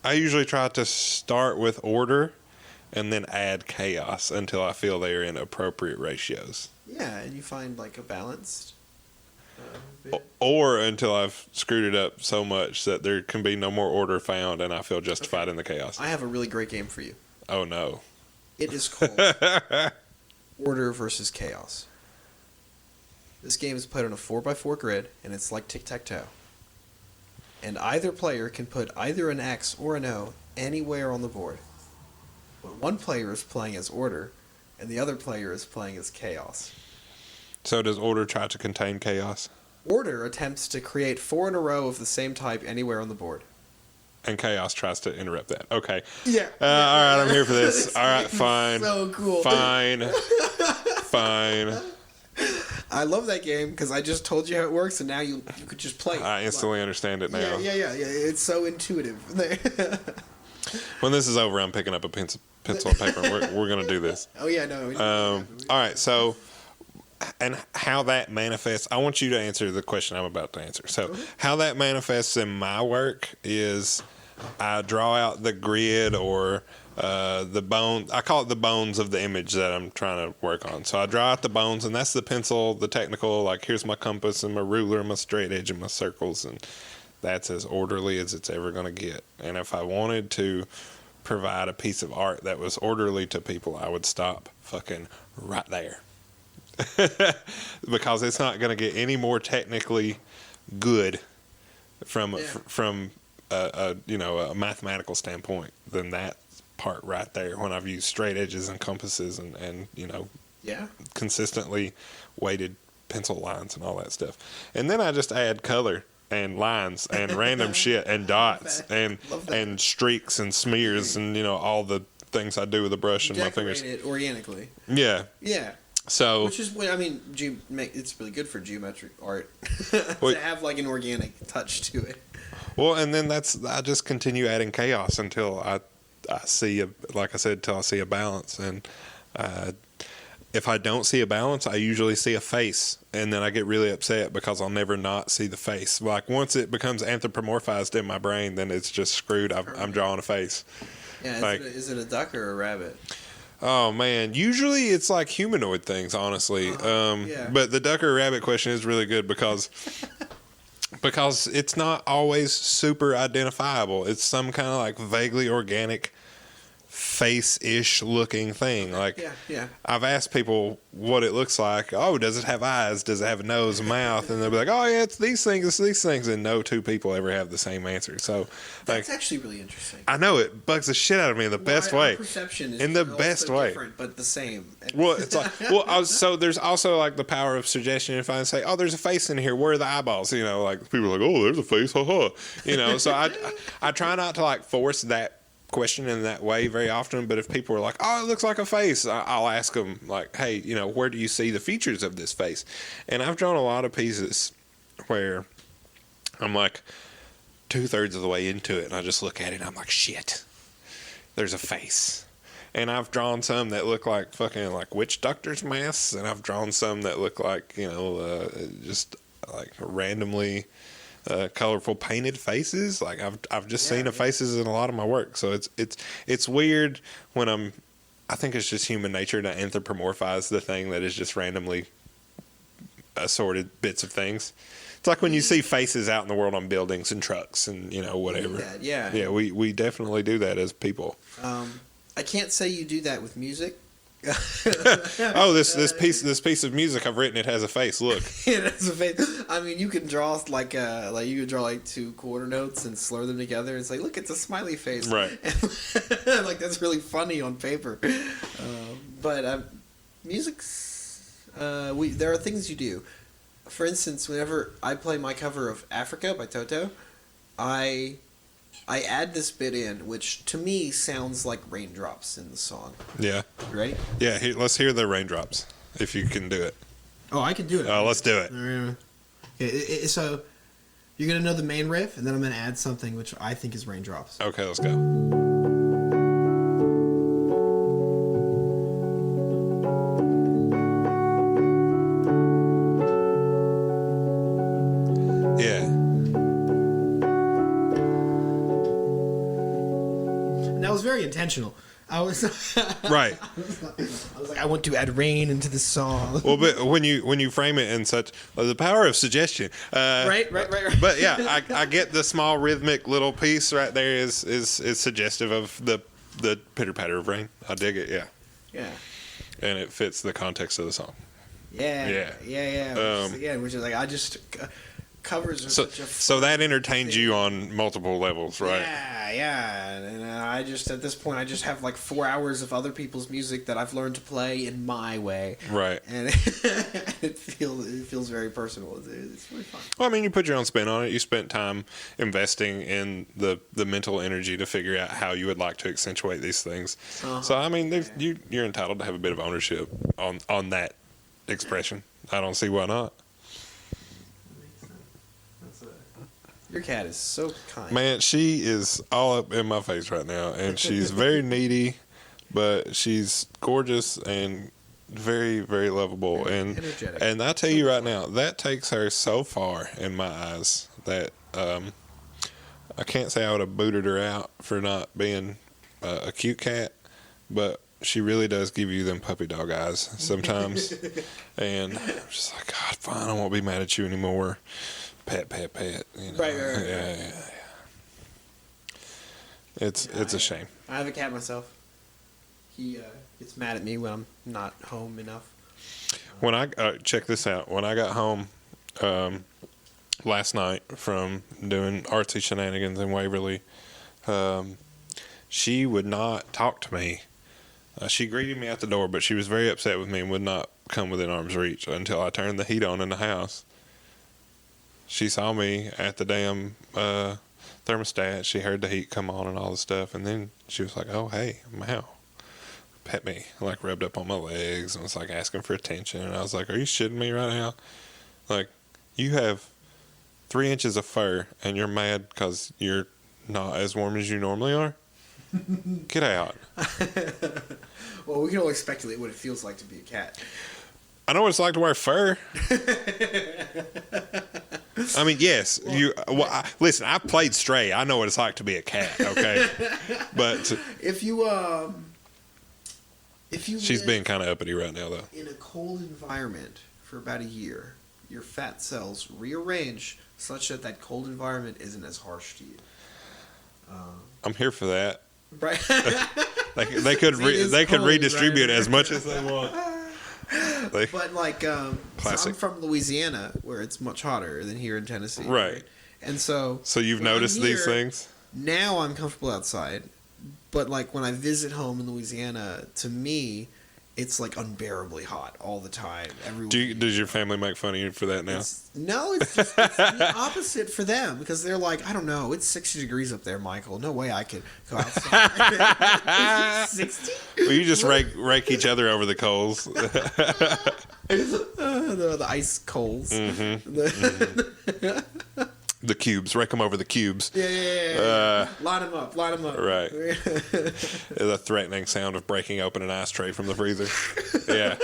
I usually try to start with order and then add chaos until I feel they are in appropriate ratios. Yeah, and you find like a balanced bit. Or until I've screwed it up so much that there can be no more order found and I feel justified in the chaos. I have a really great game for you. Oh, no. It is called Order versus Chaos. This game is played on a 4x4 grid, and it's like tic-tac-toe. And either player can put either an X or an O anywhere on the board. But one player is playing as Order, and the other player is playing as Chaos. So does order try to contain chaos? Order attempts to create 4 in a row of the same type anywhere on the board. And chaos tries to interrupt that. Okay. Yeah. All right, I'm here for this. All right, fine. So cool. Fine. I love that game because I just told you how it works, and now you could just play it. I instantly understand it now. Yeah. It's so intuitive. When this is over, I'm picking up a pencil and paper. We're going to do this. Oh, yeah, no. All right, so, and how that manifests, I want you to answer the question I'm about to answer. So, how that manifests in my work is I draw out the grid or the bone. I call it the bones of the image that I'm trying to work on. So, I draw out the bones, and that's the pencil, the technical, like here's my compass and my ruler and my straight edge and my circles, and that's as orderly as it's ever going to get. And if I wanted to provide a piece of art that was orderly to people, I would stop fucking right there. Because it's not going to get any more technically good from a mathematical standpoint than that part right there when I've used straight edges and compasses and consistently weighted pencil lines and all that stuff. And then I just add color and lines and random shit and dots and streaks and smears and all the things I do with a brush and my fingers. Decorate it organically. Yeah. Yeah. So, which is, I mean, it's really good for geometric art to have like an organic touch to it. Well, and then I just continue adding chaos until I see like I said, till I see a balance. And if I don't see a balance, I usually see a face, and then I get really upset because I'll never not see the face. Like once it becomes anthropomorphized in my brain, then it's just screwed. I'm drawing a face. Yeah, is it a duck or a rabbit? Oh man, usually it's like humanoid things, honestly. But the duck or rabbit question is really good because it's not always super identifiable. It's some kind of like vaguely organic face-ish looking thing. Like I've asked people what it looks like. Oh, does it have eyes? Does it have a nose, a mouth? And they'll be like, oh yeah, it's these things. And no two people ever have the same answer. So that's actually really interesting. I know it bugs the shit out of me in the best way. Perception is in the best way, different, but the same. Well, it's like so there's also like the power of suggestion. If I say, oh, there's a face in here, where are the eyeballs? Like people are like, oh, there's a face, haha. So I try not to like force that question in that way very often, but if people are like, oh, it looks like a face, I'll ask them like, hey, where do you see the features of this face? And I've drawn a lot of pieces where I'm like 2/3 of the way into it and I just look at it and I'm like, shit, there's a face. And I've drawn some that look like fucking like witch doctor's masks, and I've drawn some that look like just like randomly colorful painted faces. Like I've just seen the faces in a lot of my work. So it's weird when I think it's just human nature to anthropomorphize the thing that is just randomly assorted bits of things. It's like when you see faces out in the world on buildings and trucks and whatever. Yeah. Yeah, we definitely do that as people. I can't say you do that with music. Oh, this piece of music I've written, it has a face. Look. It has a face. I mean, you can draw like you could draw like two quarter notes and slur them together. It's like, look, it's a smiley face. Right. And, like, that's really funny on paper. But music's there are things you do. For instance, whenever I play my cover of Africa by Toto, I add this bit in, which to me sounds like raindrops in the song. Yeah. You ready? Yeah, let's hear the raindrops, if you can do it. Oh, I can do it. Oh, let's do it. Okay, so you're going to know the main riff, and then I'm going to add something which I think is raindrops. Okay, let's go. Very intentional. I was right. I was like, I want to add rain into the song. Well, but when you frame it in such the power of suggestion, right. But yeah, I get the small rhythmic little piece right there is suggestive of the pitter patter of rain. I dig it. Yeah. And it fits the context of the song. Yeah. Which is like I just. Covers are so that entertains you on multiple levels, right? Yeah. And I just, at this point, I just have like 4 hours of other people's music that I've learned to play in my way. Right. And it feels very personal. It's really fun. Well, I mean, you put your own spin on it. You spent time investing in the mental energy to figure out how you would like to accentuate these things. So, I mean, you're entitled to have a bit of ownership on that expression. I don't see why not. Your cat is so kind. Man, she is all up in my face right now, and she's very needy, but she's gorgeous and very, very lovable. And energetic. And I tell you right now, that takes her so far in my eyes that I can't say I would have booted her out for not being a cute cat, but she really does give you them puppy dog eyes sometimes. And I'm just like, God, fine, I won't be mad at you anymore. Pet, you know. Right. Yeah. It's a shame. I have a cat myself. He gets mad at me when I'm not home enough. When I check this out, when I got home last night from doing artsy shenanigans in Waverly, she would not talk to me. She greeted me at the door, but she was very upset with me and would not come within arm's reach until I turned the heat on in the house. She saw me at the damn thermostat. She heard the heat come on and all the stuff. And then she was like, oh, hey, meow. Pet me. Like, rubbed up on my legs and was like asking for attention. And I was like, are you shitting me right now? Like, you have 3 inches of fur and you're mad because you're not as warm as you normally are? Get out. Well, we can only speculate what it feels like to be a cat. I know what it's like to wear fur. I mean, yes. Listen, I played stray. I know what it's like to be a cat. Okay, but if you she's being kind of uppity right now, though. In a cold environment for about a year, your fat cells rearrange such that cold environment isn't as harsh to you. I'm here for that. Right. they could redistribute as much as they want. But like, so I'm from Louisiana, where it's much hotter than here in Tennessee. Right. And so you've noticed these things? Now I'm comfortable outside, but like when I visit home in Louisiana, to me, it's like unbearably hot all the time. Does your family make fun of you for that now? It's the opposite for them, because they're like, I don't know, it's 60 degrees up there, Michael. No way I could go outside. 60? Well, you just rake each other over the coals. The ice coals. Mm-hmm. The cubes. Rake them over the cubes. Yeah. Line them up. Right. The threatening sound of breaking open an ice tray from the freezer. Yeah.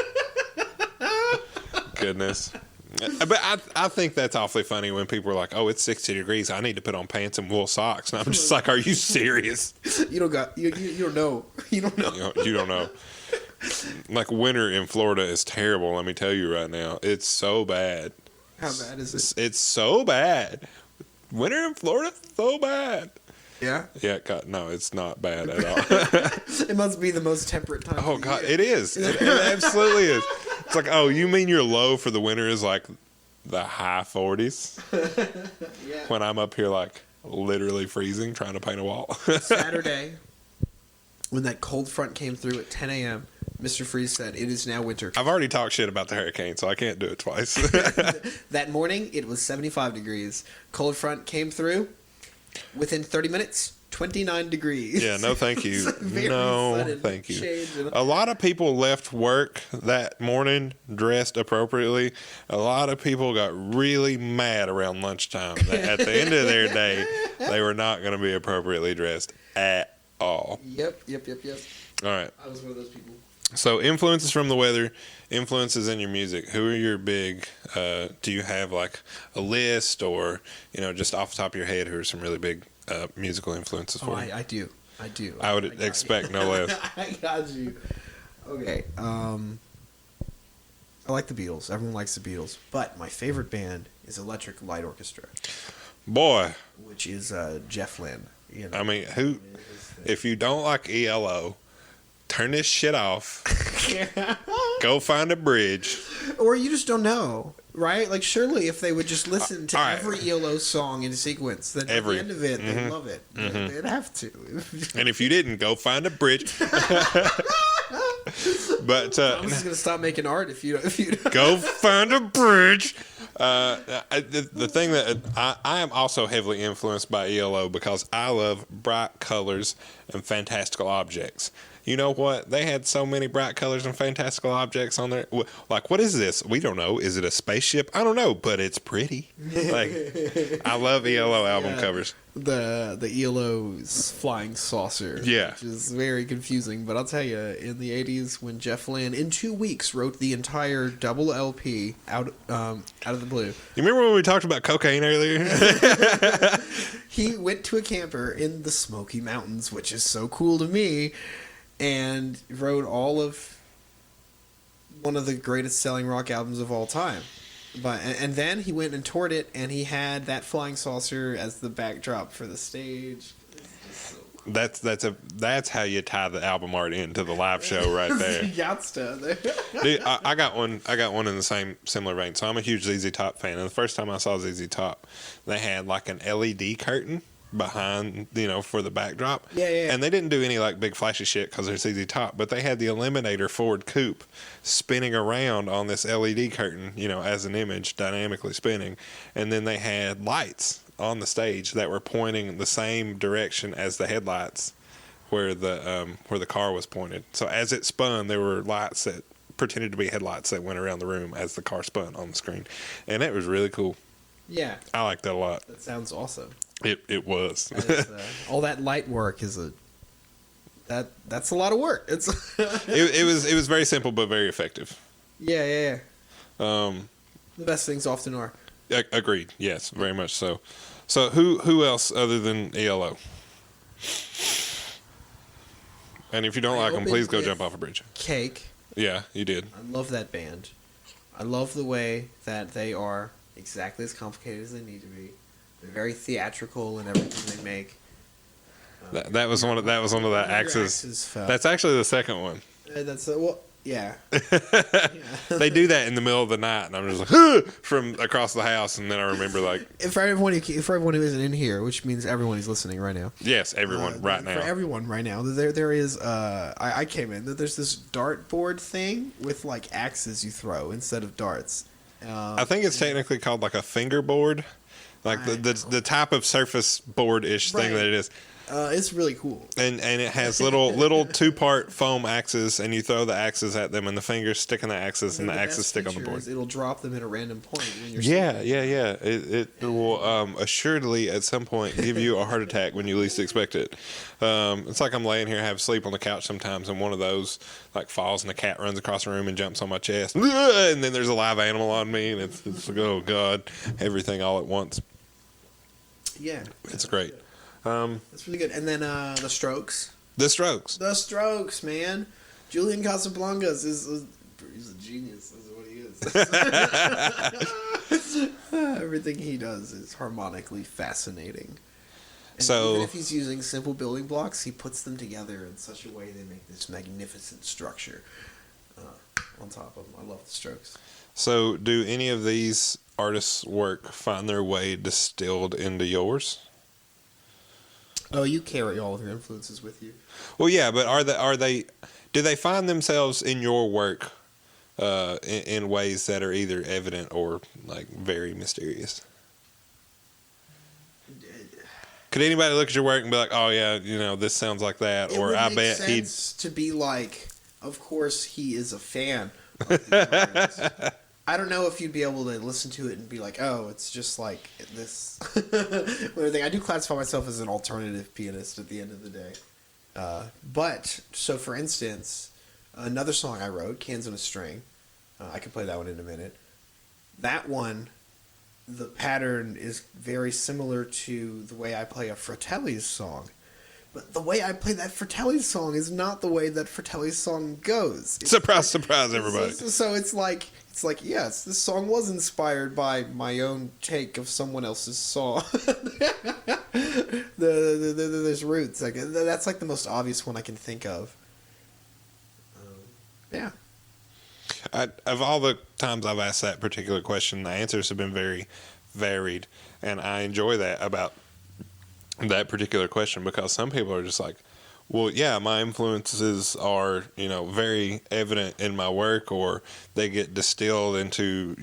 Goodness. But I think that's awfully funny when people are like, oh, it's 60 degrees. I need to put on pants and wool socks. And I'm just like, are you serious? You don't know. You don't know. You don't know. Like, winter in Florida is terrible, let me tell you right now. It's so bad. How bad is it? It's so bad. Winter in Florida, so bad. Yeah. Yeah, God, no, it's not bad at all. It must be the most temperate time. Oh of the God, year. it is. It absolutely is. It's like, oh, you mean your low for the winter is like the high 40s? Yeah. When I'm up here like literally freezing trying to paint a wall. Saturday, when that cold front came through at 10 a.m., Mr. Freeze said, "It is now winter." I've already talked shit about the hurricane, so I can't do it twice. That morning, it was 75 degrees. Cold front came through. Within 30 minutes, 29 degrees. Yeah, no thank you. Very No sudden thank you. change. A lot of people left work that morning dressed appropriately. A lot of people got really mad around lunchtime that at the end of their day, they were not going to be appropriately dressed at all. Yep. All right. I was one of those people. So influences from the weather, influences in your music. Who are your big, do you have like a list or, just off the top of your head, who are some really big musical influences for you? I do. I would expect no less. I got you. Okay. I like the Beatles. Everyone likes the Beatles. But my favorite band is Electric Light Orchestra. Boy. Which is Jeff Lynne. I mean, if you don't like ELO, turn this shit off. Go find a bridge. Or you just don't know, right? Like, surely if they would just listen to every ELO song in sequence, then at the end of it, they'd love it. They'd have to. And if you didn't, go find a bridge. But I'm just gonna stop making art if you don't. Go find a bridge. The thing that I am also heavily influenced by ELO because I love bright colors and fantastical objects. You know what? They had so many bright colors and fantastical objects on there. Like, what is this? We don't know. Is it a spaceship? I don't know, but it's pretty. Like, I love ELO album covers. The ELO's Flying Saucer. Yeah. Which is very confusing. But I'll tell you, in the 80s, when Jeff Lynne, in 2 weeks, wrote the entire double LP out of the blue. You remember when we talked about cocaine earlier? He went to a camper in the Smoky Mountains, which is so cool to me, and wrote all of one of the greatest selling rock albums of all time. And then he went and toured it, and he had that flying saucer as the backdrop for the stage. It's so cool. That's how you tie the album art into the live show right there. Dude, I got one in the similar vein. So I'm a huge ZZ Top fan, and the first time I saw ZZ Top, they had like an LED curtain behind, for the backdrop. Yeah. And they didn't do any like big flashy shit because they're ZZ Top, but they had the Eliminator Ford Coupe spinning around on this LED curtain, as an image, dynamically spinning. And then they had lights on the stage that were pointing the same direction as the headlights where the car was pointed. So as it spun, there were lights that pretended to be headlights that went around the room as the car spun on the screen. And it was really cool. Yeah. I liked that a lot. That sounds awesome. It was. All that light work is that's a lot of work. It's it was very simple but very effective. Yeah. The best things often are. Agreed. Yes, very much so. So who else other than ELO? And if you don't like them, please go jump off a bridge. Cake. Yeah, you did. I love that band. I love the way that they are exactly as complicated as they need to be. They're very theatrical in everything they make. That was one of the axes. That's actually the second one. Yeah. They do that in the middle of the night, and I'm just like, huh! From across the house, and then I remember like, for everyone who isn't in here, which means everyone who's listening right now. Yes, everyone right now. For everyone right now, there is. I came in. There's this dartboard thing with like axes you throw instead of darts. I think it's technically called like a fingerboard. Like the type of surface board-ish thing that it is. It's really cool. And it has little two-part foam axes, and you throw the axes at them, and the fingers stick in the axes, and the axes stick on the board. It'll drop them at a random point. When you're yeah. It will assuredly at some point give you a heart attack when you least expect it. It's like I'm laying here, have sleep on the couch sometimes, and one of those like falls, and the cat runs across the room and jumps on my chest, and then there's a live animal on me, and it's like, oh god, everything all at once. Yeah, it's great. That's really good. And then the Strokes. The Strokes, man. Julian Casablancas he's a genius. Is what he is. Everything he does is harmonically fascinating. And So- even if he's using simple building blocks, he puts them together in such a way they make this magnificent structure on top of them. I love the Strokes. So, do any of these artists' work find their way distilled into yours? Oh, you carry all of your influences with you. Well, yeah, but do they find themselves in your work in ways that are either evident or like very mysterious? Could anybody look at your work and be like, "Oh yeah, this sounds like that," It or would "I make bet he'd"? sense to be like, of course he is a fan of these artists. I don't know if you'd be able to listen to it and be like, oh, it's just like this. Thing. I do classify myself as an alternative pianist at the end of the day. But, so for instance, another song I wrote, Cans on a String, I can play that one in a minute. That one, the pattern is very similar to the way I play a Fratelli's song. But the way I play that Fratelli's song is not the way that Fratelli's song goes. Surprise, surprise, everybody. So it's like, yes, this song was inspired by my own take of someone else's song. There's roots. Like, that's like the most obvious one I can think of. Yeah. Of all the times I've asked that particular question, the answers have been very varied, and I enjoy that about that particular question, because some people are just like, well, yeah, my influences are, very evident in my work, or they get distilled into,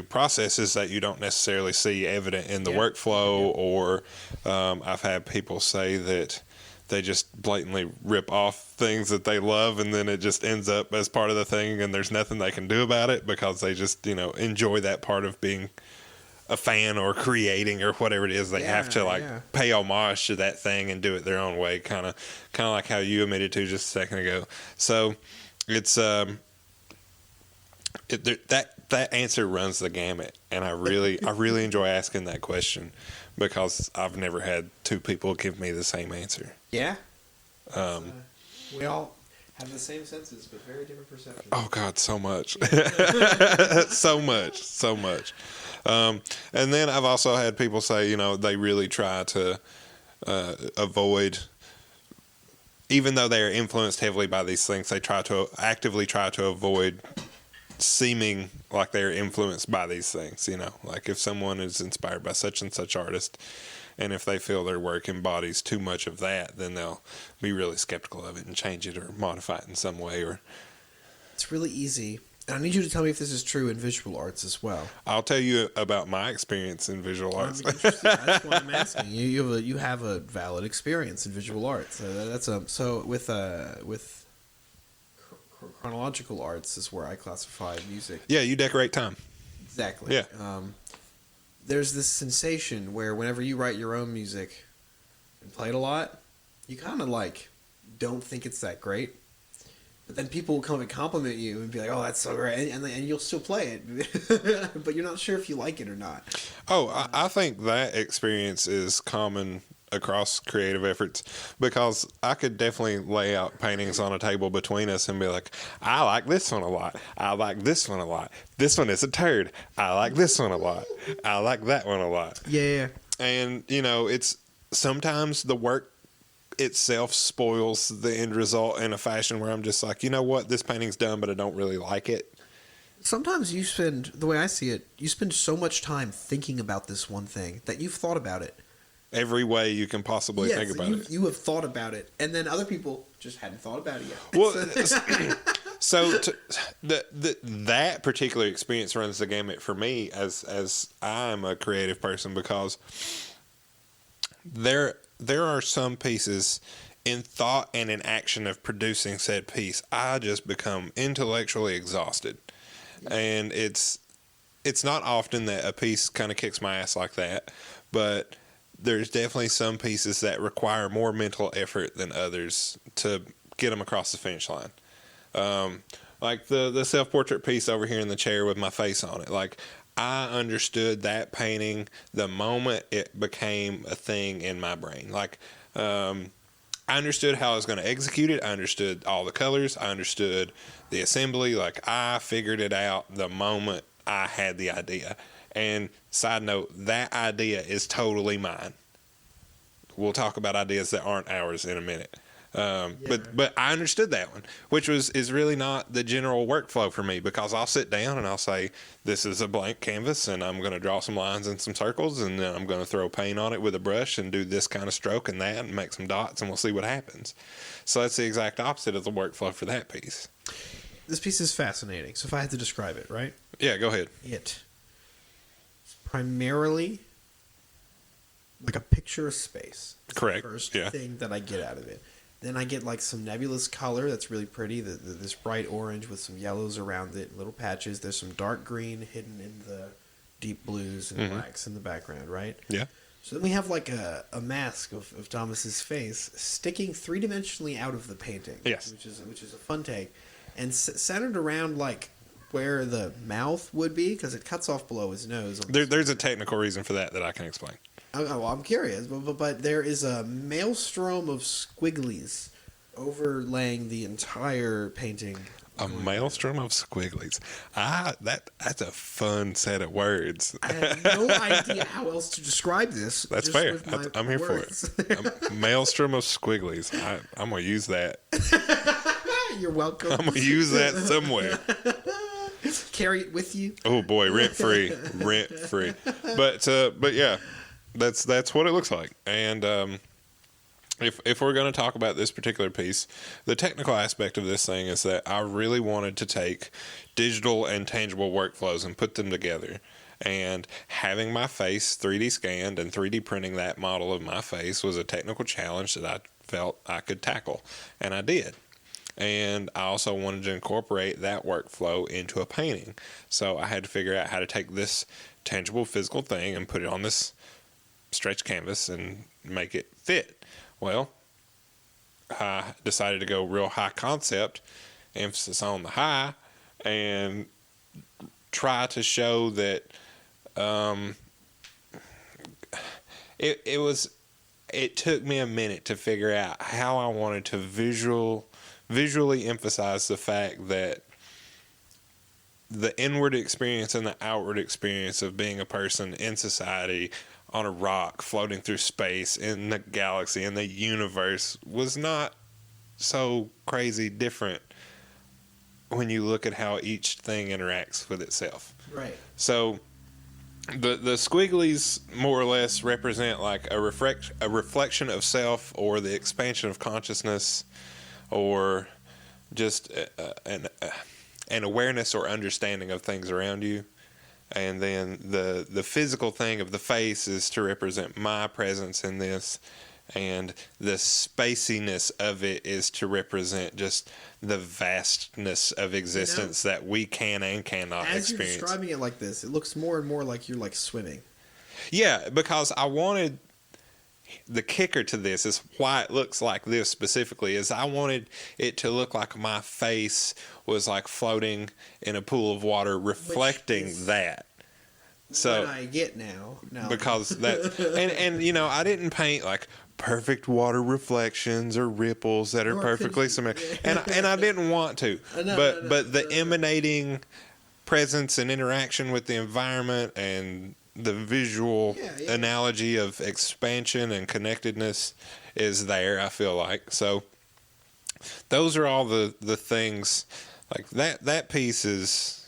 processes that you don't necessarily see evident in the workflow, or I've had people say that they just blatantly rip off things that they love, and then it just ends up as part of the thing, and there's nothing they can do about it because they just, enjoy that part of being a fan or creating or whatever it is. They have to pay homage to that thing and do it their own way, kind of like how you admitted to just a second ago. So it's that answer runs the gamut, and I really enjoy asking that question, because I've never had two people give me the same answer. Yeah. We all have the same senses, but very different perceptions. Oh God, so much. so much. And then I've also had people say, they really try to avoid, even though they are influenced heavily by these things, they actively try to avoid seeming like they're influenced by these things. Like if someone is inspired by such and such artist, and if they feel their work embodies too much of that, then they'll be really skeptical of it and change it or modify it in some way. Or it's really easy. And I need you to tell me if this is true in visual arts as well. I'll tell you about my experience in visual arts. That's what I'm asking. You have a valid experience in visual arts. So with chronological arts is where I classify music. Yeah, you decorate time. Exactly. Yeah. There's this sensation where whenever you write your own music and play it a lot, you kind of don't think it's that great. But then people will come and compliment you and be like, "Oh, that's so great," and you'll still play it, but you're not sure if you like it or not. Oh, I think that experience is common across creative efforts, because I could definitely lay out paintings on a table between us and be like, I like this one a lot. I like this one a lot. This one is a turd. I like this one a lot. I like that one a lot. Yeah. And, it's sometimes the work itself spoils the end result in a fashion where I'm just like, you know what, this painting's done, but I don't really like it. Sometimes the way I see it, you spend so much time thinking about this one thing that you've thought about it. Every way you can possibly think about it. You have thought about it, and then other people just hadn't thought about it yet. Well, that particular experience runs the gamut for me as I'm a creative person, because there are some pieces in thought and in action of producing said piece, I just become intellectually exhausted, and it's not often that a piece kind of kicks my ass like that, but there's definitely some pieces that require more mental effort than others to get them across the finish line. Like the self-portrait piece over here in the chair with my face on it. Like, I understood that painting the moment it became a thing in my brain. Like, I understood how I was going to execute it. I understood all the colors. I understood the assembly. Like, I figured it out the moment I had the idea. And side note, that idea is totally mine. We'll talk about ideas that aren't ours in a minute. But I understood that one, which is really not the general workflow for me, because I'll sit down and I'll say, this is a blank canvas and I'm going to draw some lines and some circles, and then I'm going to throw paint on it with a brush and do this kind of stroke and that and make some dots, and we'll see what happens. So that's the exact opposite of the workflow for that piece. This piece is fascinating. So if I had to describe it, right? Yeah, go ahead. It's primarily like a picture of space. It's Correct. The first Yeah. thing that I get out of it. Then I get like some nebulous color that's really pretty. This bright orange with some yellows around it, little patches. There's some dark green hidden in the deep blues and blacks in the background, right? Yeah. So then we have like a mask of Thomas's face sticking three-dimensionally out of the painting. Yes. Which is a fun take. And centered around like where the mouth would be, because it cuts off below his nose. There's a technical reason for that I can explain. Well, I'm curious, but there is a maelstrom of squigglies overlaying the entire painting. A maelstrom of squigglies. That's a fun set of words. I have no idea how else to describe this. That's just fair. with my I'm here words. for it. A maelstrom of squigglies. I'm going to use that. You're welcome. I'm going to use that somewhere. Carry it with you. Oh boy, rent free. But yeah, that's what it looks like. And if we're going to talk about this particular piece, the technical aspect of this thing is that I really wanted to take digital and tangible workflows and put them together. And having my face 3D scanned and 3D printing that model of my face was a technical challenge that I felt I could tackle, and I did. And I also wanted to incorporate that workflow into a painting. So I had to figure out how to take this tangible physical thing and put it on this stretch canvas and make it fit. Well, I decided to go real high concept, emphasis on the high, and try to show that it took me a minute to figure out how I wanted to visually emphasize the fact that the inward experience and the outward experience of being a person in society on a rock floating through space in the galaxy in the universe was not so crazy different when you look at how each thing interacts with itself. Right. So the squigglies more or less represent like a reflection of self, or the expansion of consciousness, or just an awareness or understanding of things around you. And then the physical thing of the face is to represent my presence in this, and the spaciness of it is to represent just the vastness of existence that we can and cannot experience. As you're describing it like this, it looks more and more like you're like swimming. Yeah, because I wanted, the kicker to this is why it looks like this specifically, is I wanted it to look like my face was like floating in a pool of water, reflecting that. So what I get now because that and you know, I didn't paint like perfect water reflections or ripples that are perfectly symmetrical, and I didn't want to, but the emanating presence and interaction with the environment and the visual analogy of expansion and connectedness is there, I feel like. So those are all the things like that piece is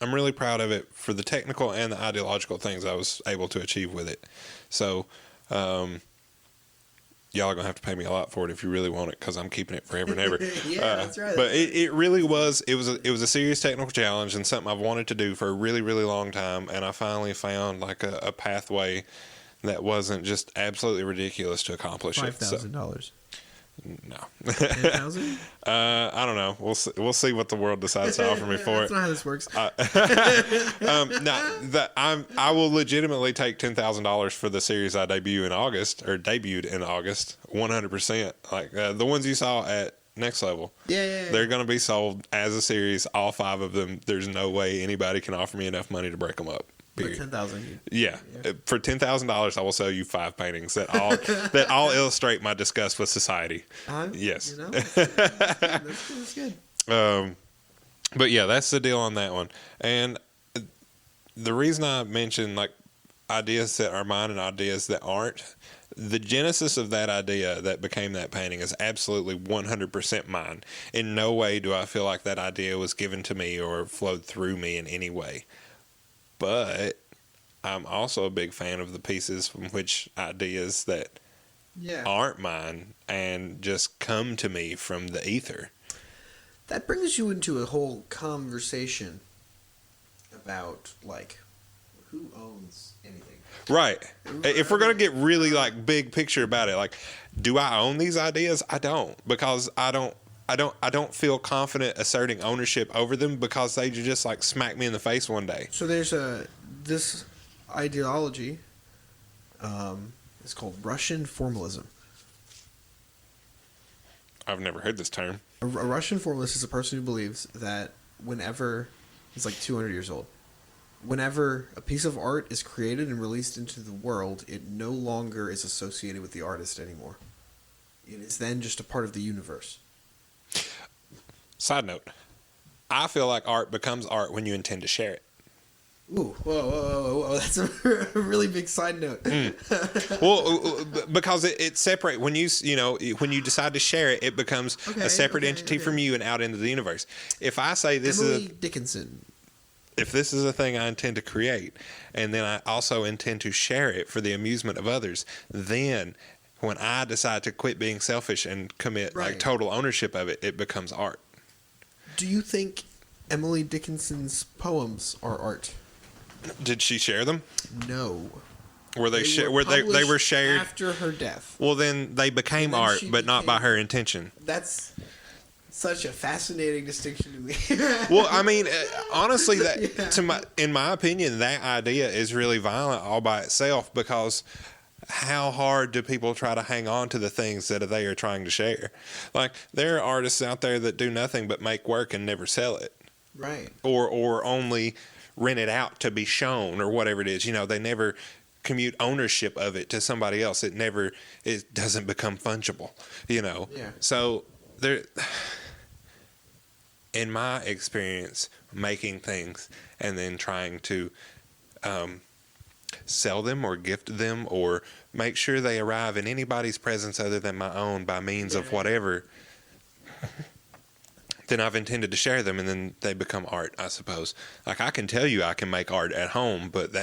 I'm really proud of it for the technical and the ideological things I was able to achieve with it. So y'all are gonna have to pay me a lot for it if you really want it, because I'm keeping it forever and ever. That's right. But it really was. It was a serious technical challenge and something I've wanted to do for a really, really long time. And I finally found like a pathway that wasn't just absolutely ridiculous to accomplish it. $5,000. No. 10,000? I don't know. We'll see what the world decides to offer me for it. That's not how this works. I will legitimately take $10,000 for the series I debuted in August, 100%. Like the ones you saw at Next Level. Yeah. They're going to be sold as a series, all 5 of them. There's no way anybody can offer me enough money to break them up. Period. 10,000. Yeah. For $10,000, I will sell you 5 paintings that all illustrate my disgust with society. Yes. That's good. But yeah, that's the deal on that one. And the reason I mentioned like ideas that are mine and ideas that aren't, the genesis of that idea that became that painting is absolutely 100% mine. In no way do I feel like that idea was given to me or flowed through me in any way. But I'm also a big fan of the pieces from which ideas that aren't mine and just come to me from the ether. That brings you into a whole conversation about, like, who owns anything. Right. If we're going to get really, like, big picture about it, like, do I own these ideas? I don't, because I don't feel confident asserting ownership over them because they just, like, smack me in the face one day. So there's this ideology, it's called Russian formalism. I've never heard this term. A Russian formalist is a person who believes that whenever, it's like 200 years old, whenever a piece of art is created and released into the world, it no longer is associated with the artist anymore. It is then just a part of the universe. Side note, I feel like art becomes art when you intend to share it. Ooh, whoa, that's a really big side note. Well, because it separates when when you decide to share it, it becomes a separate entity from you and out into the universe. If I say this Emily Dickinson, if this is a thing I intend to create, and then I also intend to share it for the amusement of others, then when I decide to quit being selfish and commit like total ownership of it, it becomes art. Do you think Emily Dickinson's poems are art? Did she share them? No. Were they they were shared after her death? Well, then they became art, but not by her intention. That's such a fascinating distinction to me. Well, I mean, honestly, in my opinion, that idea is really violent all by itself, because how hard do people try to hang on to the things that they are trying to share? Like, there are artists out there that do nothing but make work and never sell it. Right. Or only rent it out to be shown or whatever it is. They never commute ownership of it to somebody else. It doesn't become fungible, Yeah. So there, in my experience, making things and then trying to sell them or gift them or make sure they arrive in anybody's presence other than my own by means of whatever, then I've intended to share them, and then they become art, I suppose. Like, I can tell you I can make art at home, but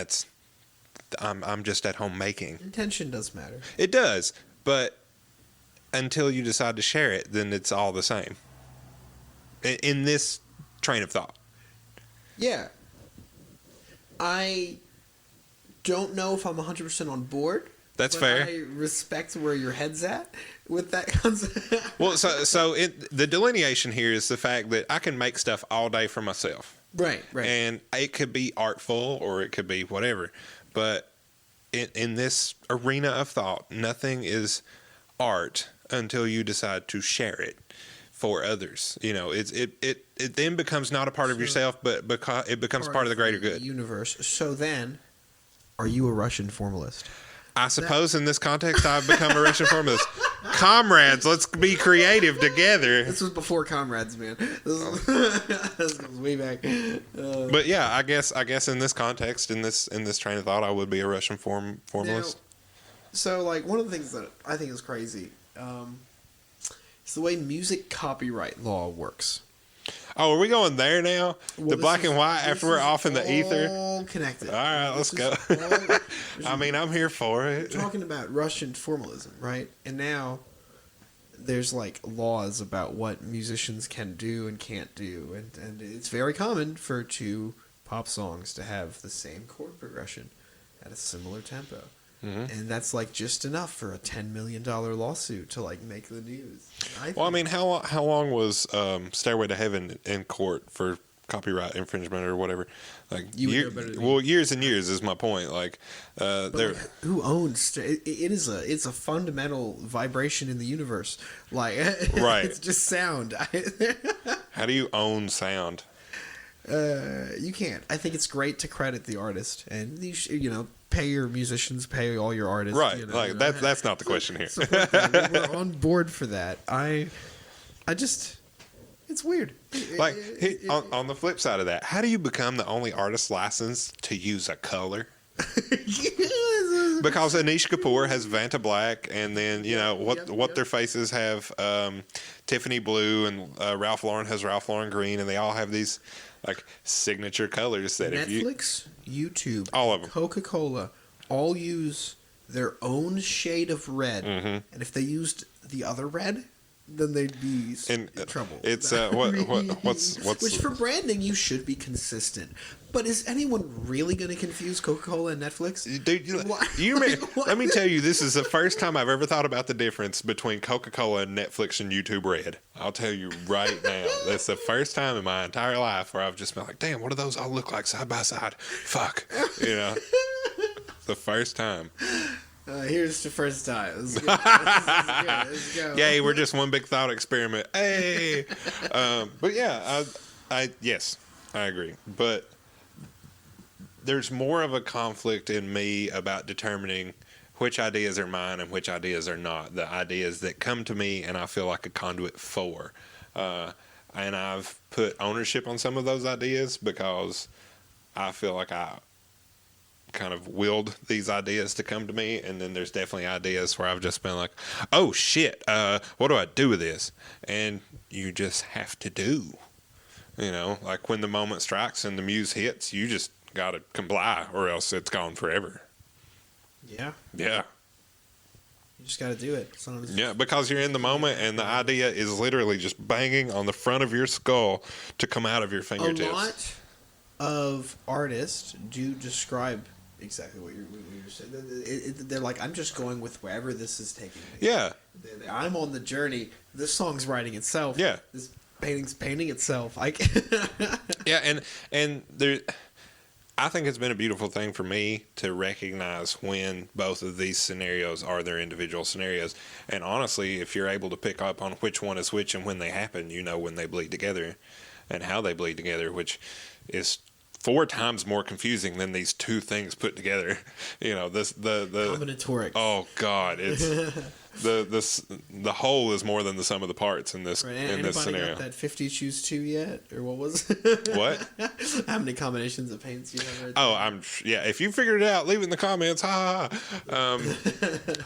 I'm just at home making. Intention does matter. It does, but until you decide to share it, then it's all the same. In this train of thought. Yeah. I don't know if I'm 100% on board. That's fair. I respect where your head's at with that concept. Well, so the delineation here is the fact that I can make stuff all day for myself. Right. And it could be artful or it could be whatever. But in this arena of thought, nothing is art until you decide to share it for others. It then becomes not a part of yourself, but because it becomes part of the greater good. Universe. So then, are you a Russian formalist? I suppose in this context, I've become a Russian formalist. Comrades, let's be creative together. This was before Comrades, man. This was way back. But yeah, I guess in this context, in this train of thought, I would be a Russian formalist. Now, so, like, one of the things that I think is crazy is the way music copyright law works. Oh, are we going there now? Well, the black and white after we're off in the ether? All connected. All right, let's go. I mean, I'm here for it. We're talking about Russian formalism, right? And now there's like laws about what musicians can do and can't do. And it's very common for two pop songs to have the same chord progression at a similar tempo. Mm-hmm. And that's like just enough for a $10 million lawsuit to like make the news. I mean, how long was Stairway to Heaven in court for copyright infringement or whatever? Like years and years is my point. Like, who owns it's a fundamental vibration in the universe. Like, right? It's just sound. How do you own sound? You can't. I think it's great to credit the artist, and pay your musicians, pay all your artists. Right. That's not the question here. Support them. We're on board for that. I just, it's weird. Like, on the flip side of that, how do you become the only artist licensed to use a color? Because Anish Kapoor has Vanta Black, and then their faces have Tiffany Blue, and Ralph Lauren has Ralph Lauren Green, and they all have these like signature colors that Netflix, YouTube, all of them, Coca-Cola, all use their own shade of red, and if they used the other red, then they'd be in trouble. It's what's which for branding you should be consistent. But is anyone really going to confuse Coca-Cola and Netflix? Dude, let me tell you, this is the first time I've ever thought about the difference between Coca-Cola and Netflix and YouTube Red. I'll tell you right now, that's the first time in my entire life where I've just been like, damn, what do those all look like side by side? Fuck, the first time. Here's the first time. Let's go. Let's go. Yay, we're just one big thought experiment. Hey, but yeah, yes, I agree. But there's more of a conflict in me about determining which ideas are mine and which ideas are not. The ideas that come to me and I feel like a conduit for. And I've put ownership on some of those ideas because I feel like I kind of willed these ideas to come to me. And then there's definitely ideas where I've just been like, oh shit, what do I do with this? And you just have to do. Like when the moment strikes and the muse hits, you just got to comply or else it's gone forever. Yeah. Yeah. You just got to do it. Sometimes because you're in the moment and the idea is literally just banging on the front of your skull to come out of your fingertips. A lot of artists do describe exactly what you're saying. They're like, I'm just going with wherever this is taking me. Yeah. I'm on the journey. This song's writing itself. Yeah. This painting's painting itself. Yeah, and there, I think it's been a beautiful thing for me to recognize when both of these scenarios are their individual scenarios. And honestly, if you're able to pick up on which one is which and when they happen, when they bleed together and how they bleed together, which is 4 times more confusing than these two things put together. The combinatoric. Oh God, it's the whole is more than the sum of the parts in this scenario. Got that 50 choose 2 yet, or what was it? What? How many combinations of paints you have? Right there? If you figured it out, leave it in the comments. Ha!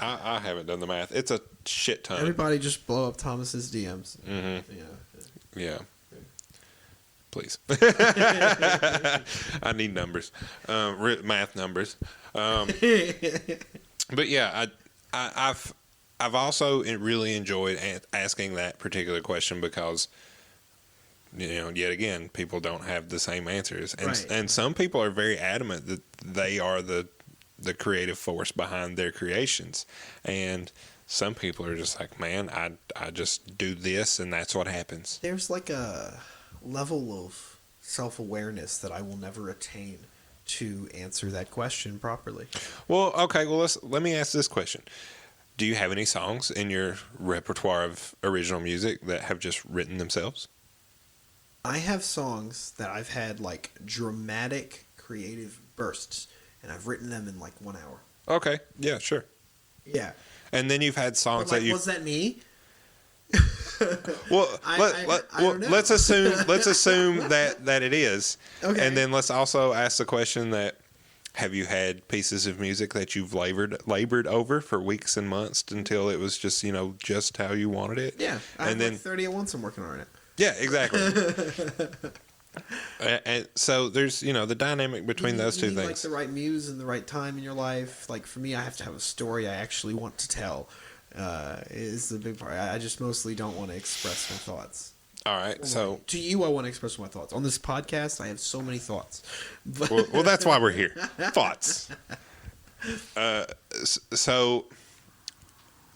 I haven't done the math. It's a shit ton. Everybody, just blow up Thomas's DMs. Mm-hmm. Yeah. Please. I need numbers, math numbers. But yeah, I've also really enjoyed asking that particular question because, yet again, people don't have the same answers, and some people are very adamant that they are the creative force behind their creations, and some people are just like, man, I just do this and that's what happens. There's like a level of self-awareness that I will never attain to answer that question properly. Well, okay, let me ask this question. Do you have any songs in your repertoire of original music that have just written themselves? I have songs that I've had like dramatic creative bursts, and I've written them in like 1 hour. Okay, yeah, sure. Yeah. And then you've had songs that you... Was that me? Well, let's assume that it is. Okay. And then let's also ask the question that, have you had pieces of music that you've labored over for weeks and months until it was just, just how you wanted it? Yeah. I have like 30 at once I'm working on it. Yeah, exactly. And so there's, the dynamic between those two things. Like the right muse and the right time in your life. Like for me, I have to have a story I actually want to tell. Is the big part. I just mostly don't want to express my thoughts. All right, so to you, I want to express my thoughts on this podcast. I have so many thoughts. Well, that's why we're here. Thoughts. So,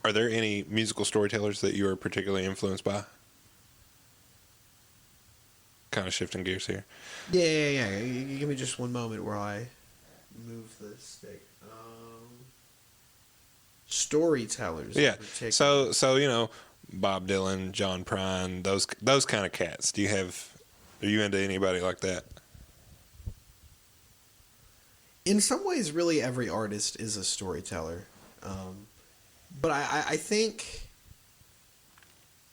are there any musical storytellers that you are particularly influenced by? Kind of shifting gears here. Yeah. You give me just one moment where I move the stick. Storytellers. Yeah. So Bob Dylan, John Prine, those kind of cats. Do you have Are you into anybody like that? In some ways, really every artist is a storyteller. But I think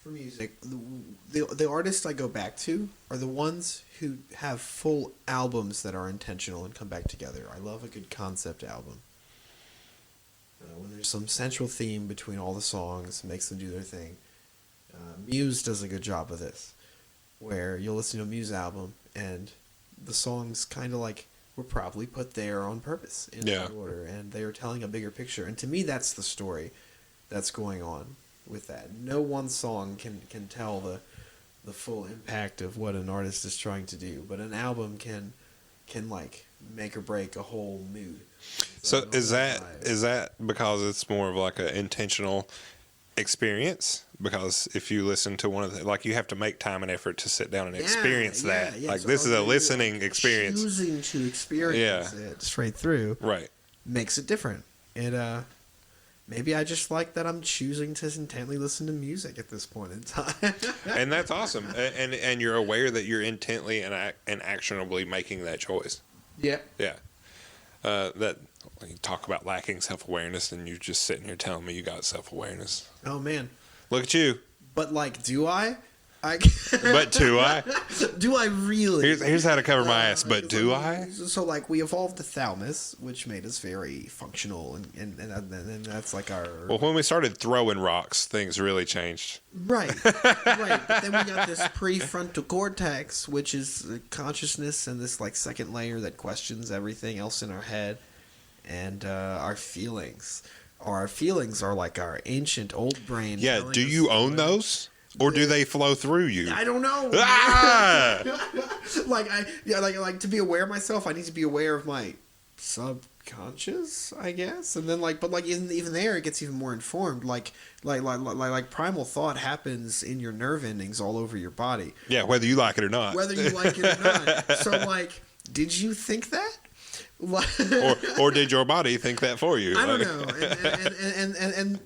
for music, the artists I go back to are the ones who have full albums that are intentional and come back together. I love a good concept album. When there's some central theme between all the songs, makes them do their thing. Muse does a good job of this, where you'll listen to a Muse album and the songs kind of like were probably put there on purpose in that order, and they are telling a bigger picture. And to me, that's the story that's going on with that. No one song can tell the full impact of what an artist is trying to do, but an album can like make or break a whole mood. So is that because it's more of like an intentional experience? Because if you listen to one of the, like, you have to make time and effort to sit down and experience that. Like, so this is a listening experience. Choosing to experience it straight through, right, makes it different. It maybe I just like that I'm choosing to intently listen to music at this point in time. And that's awesome. And you're aware that you're intently and actionably making that choice. Yeah. Yeah. That when you talk about lacking self-awareness, and you're just sitting here telling me you got self-awareness. Oh man. Look at you. But like, do I? But do I? Do I really? Here's how to cover my ass. But do I? So like, we evolved the thalamus, which made us very functional, and that's like our. Well, when we started throwing rocks, things really changed. Right, right. But then we got this prefrontal cortex, which is consciousness, and this like second layer that questions everything else in our head, and our feelings. Our feelings are like our ancient old brain. Yeah. Do you own those? Or do they flow through you? I don't know. Ah! like to be aware of myself, I need to be aware of my subconscious, I guess. And then but even there, it gets even more informed. Like primal thought happens in your nerve endings all over your body. Yeah, whether you like it or not. Whether you like it or not. So did you think that? or did your body think that for you? I don't know. And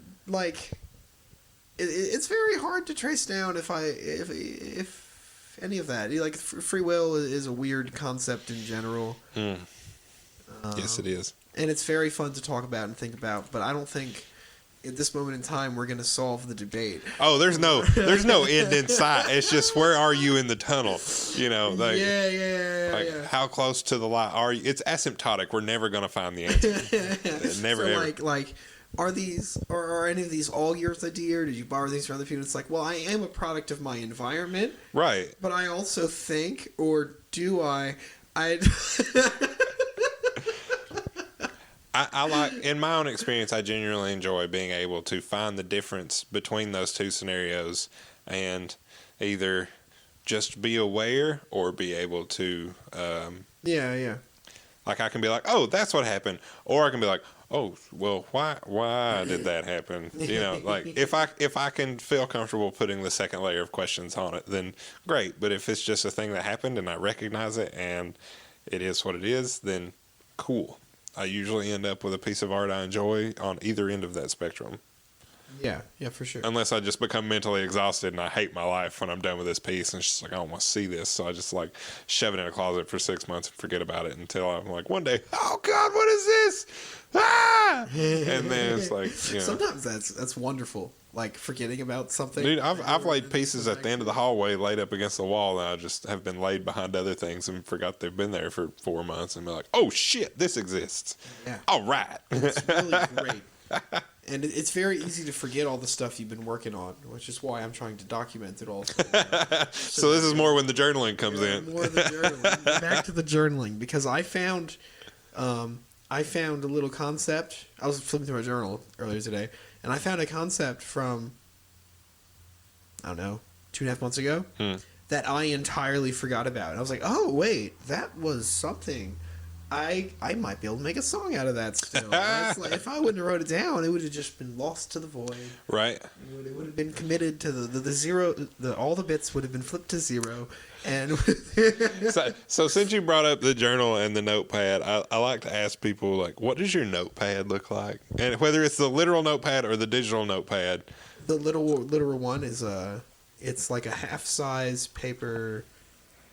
it's very hard to trace down if any of that. Like, free will is a weird concept in general. Yes, it is. And it's very fun to talk about and think about, but I don't think at this moment in time we're going to solve the debate. Oh, there's no end in sight. It's just, where are you in the tunnel? You know, like, yeah. How close to the light are you? It's asymptotic. We're never going to find the answer. Never, so ever. Like, are any of these all yours idea, or did you borrow these from other people? It's like, well, I am a product of my environment, right? But I also think, or do I like, in my own experience, I genuinely enjoy being able to find the difference between those two scenarios, and either just be aware or be able to like, I can be like, oh, that's what happened, or I can be like, oh, well, why did that happen? You know, like, if I can feel comfortable putting the second layer of questions on it, then great. But if it's just a thing that happened and I recognize it and it is what it is, then cool. I usually end up with a piece of art I enjoy on either end of that spectrum. Yeah, for sure. Unless I just become mentally exhausted and I hate my life when I'm done with this piece, and it's just like, I don't want to see this, so I just like shove it in a closet for 6 months and forget about it until I'm like, one day, oh God, what is this? Ah! And then it's like, you know. Sometimes that's wonderful, like forgetting about something. Dude, I've laid pieces at the end of the hallway laid up against the wall, and I just have been laid behind other things and forgot they've been there for 4 months, and be like, oh shit, this exists. Yeah. All right. It's really great. And it's very easy to forget all the stuff you've been working on, which is why I'm trying to document it all. So this is more when the journaling comes in. More the journaling. Back to the journaling, because I found a little concept. I was flipping through my journal earlier today, and I found a concept from, I don't know, 2.5 months ago that I entirely forgot about. And I was like, oh, wait, that was something. I might be able to make a song out of that still. Like, if I wouldn't have wrote it down, it would have just been lost to the void. Right. It would have been committed to the zero. All the bits would have been flipped to zero. And so since you brought up the journal and the notepad, I like to ask people, like, what does your notepad look like? And whether it's the literal notepad or the digital notepad. The literal one is it's like a half-size paper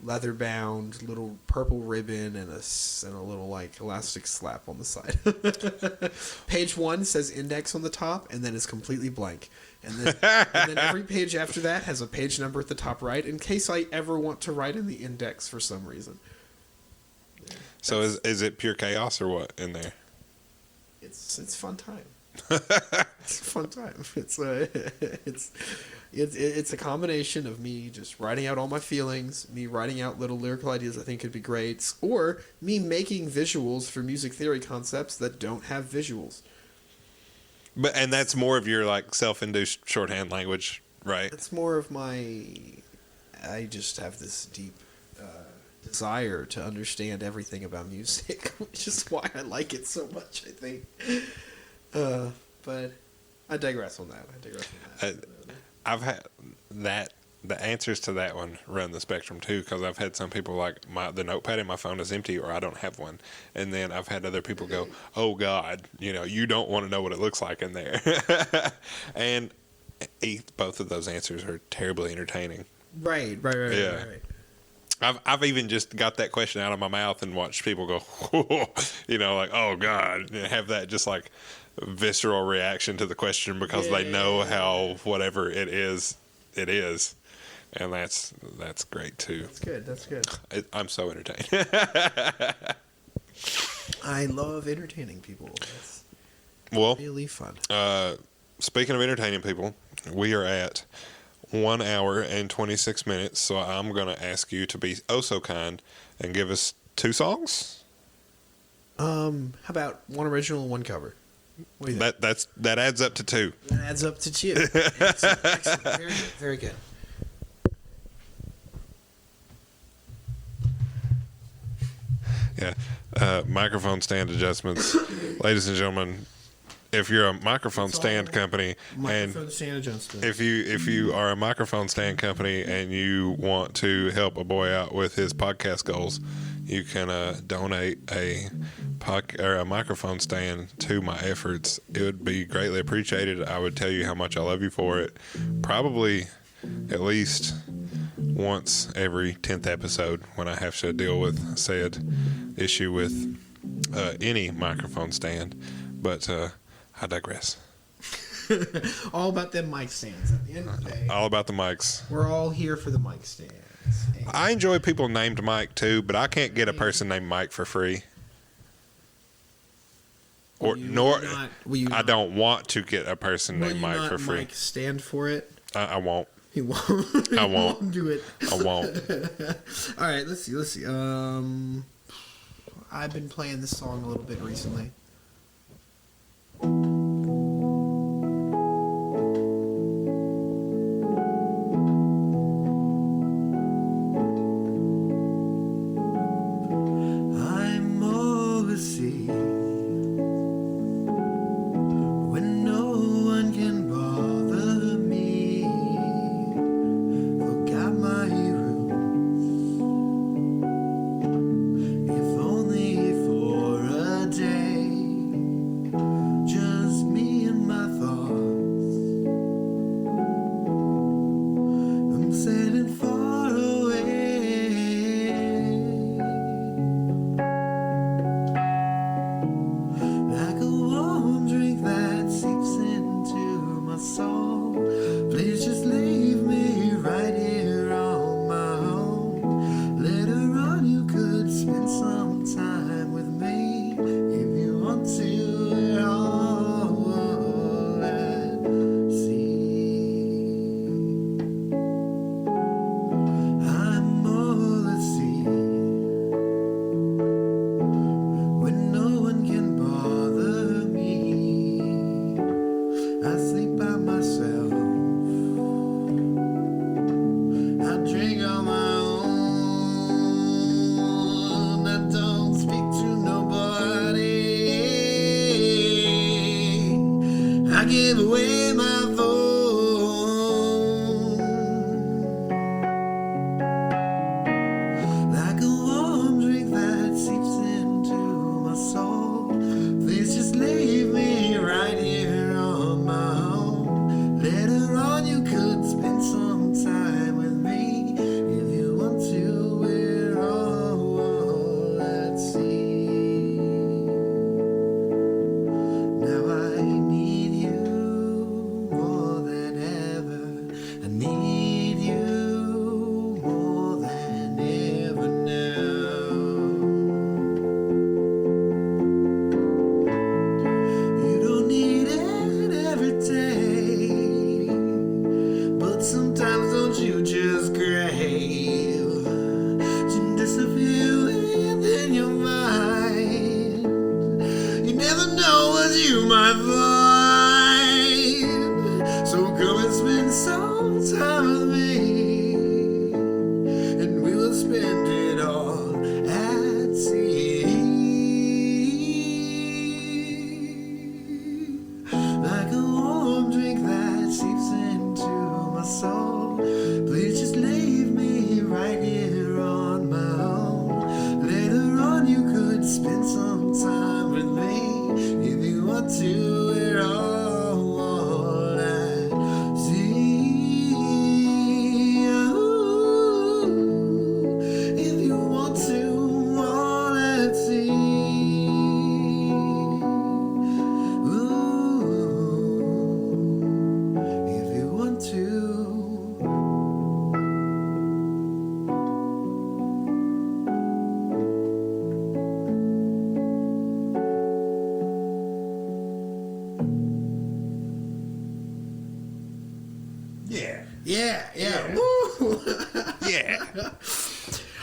leather bound little purple ribbon and a little like elastic slap on the side. Page 1 says index on the top and then is completely blank. And then every page after that has a page number at the top right in case I ever want to write in the index for some reason. So is it pure chaos or what in there? It's fun time. It's a fun time. It's a combination of me just writing out all my feelings, me writing out little lyrical ideas I think could be great, or me making visuals for music theory concepts that don't have visuals. And that's more of your like self-induced shorthand language, right? It's more of I just have this deep desire to understand everything about music, which is why I like it so much, I think. But I digress on that. I've had the answers to that one run the spectrum too, because I've had some people like the notepad in my phone is empty or I don't have one, and then I've had other people go, "Oh God, you don't want to know what it looks like in there," and both of those answers are terribly entertaining. Right. Yeah. Right. I've even just got that question out of my mouth and watched people go, like, "Oh God," and have that just like visceral reaction to the question because they know how whatever it is, and that's great too. That's good. I'm so entertained. I love entertaining people. That's really fun. Speaking of entertaining people, we are at 1 hour and 26 minutes, so I'm going to ask you to be oh so kind and give us 2 songs. How about one original and one cover? What do you think? That adds up to 2. That adds up to 2. Excellent. Very good. Yeah. Microphone stand adjustments. Ladies and gentlemen, if you're a microphone stand company if you are a microphone stand company and you want to help a boy out with his podcast goals, you can donate a microphone stand to my efforts. It would be greatly appreciated. I would tell you how much I love you for it. Probably at least once every 10th episode when I have to deal with said issue with any microphone stand. But I digress. All about them mic stands at the end of the day. All about the mics. We're all here for the mic stands. I enjoy people named Mike too, but I can't get a person named Mike for free. I don't want to get a person named Mike for free. Mike stand for it? I won't. He won't. I won't. Won't do it. I won't. All right, let's see. I've been playing this song a little bit recently. I'm overseas when no one can bother me. Forgot my roots, if only for a day. Just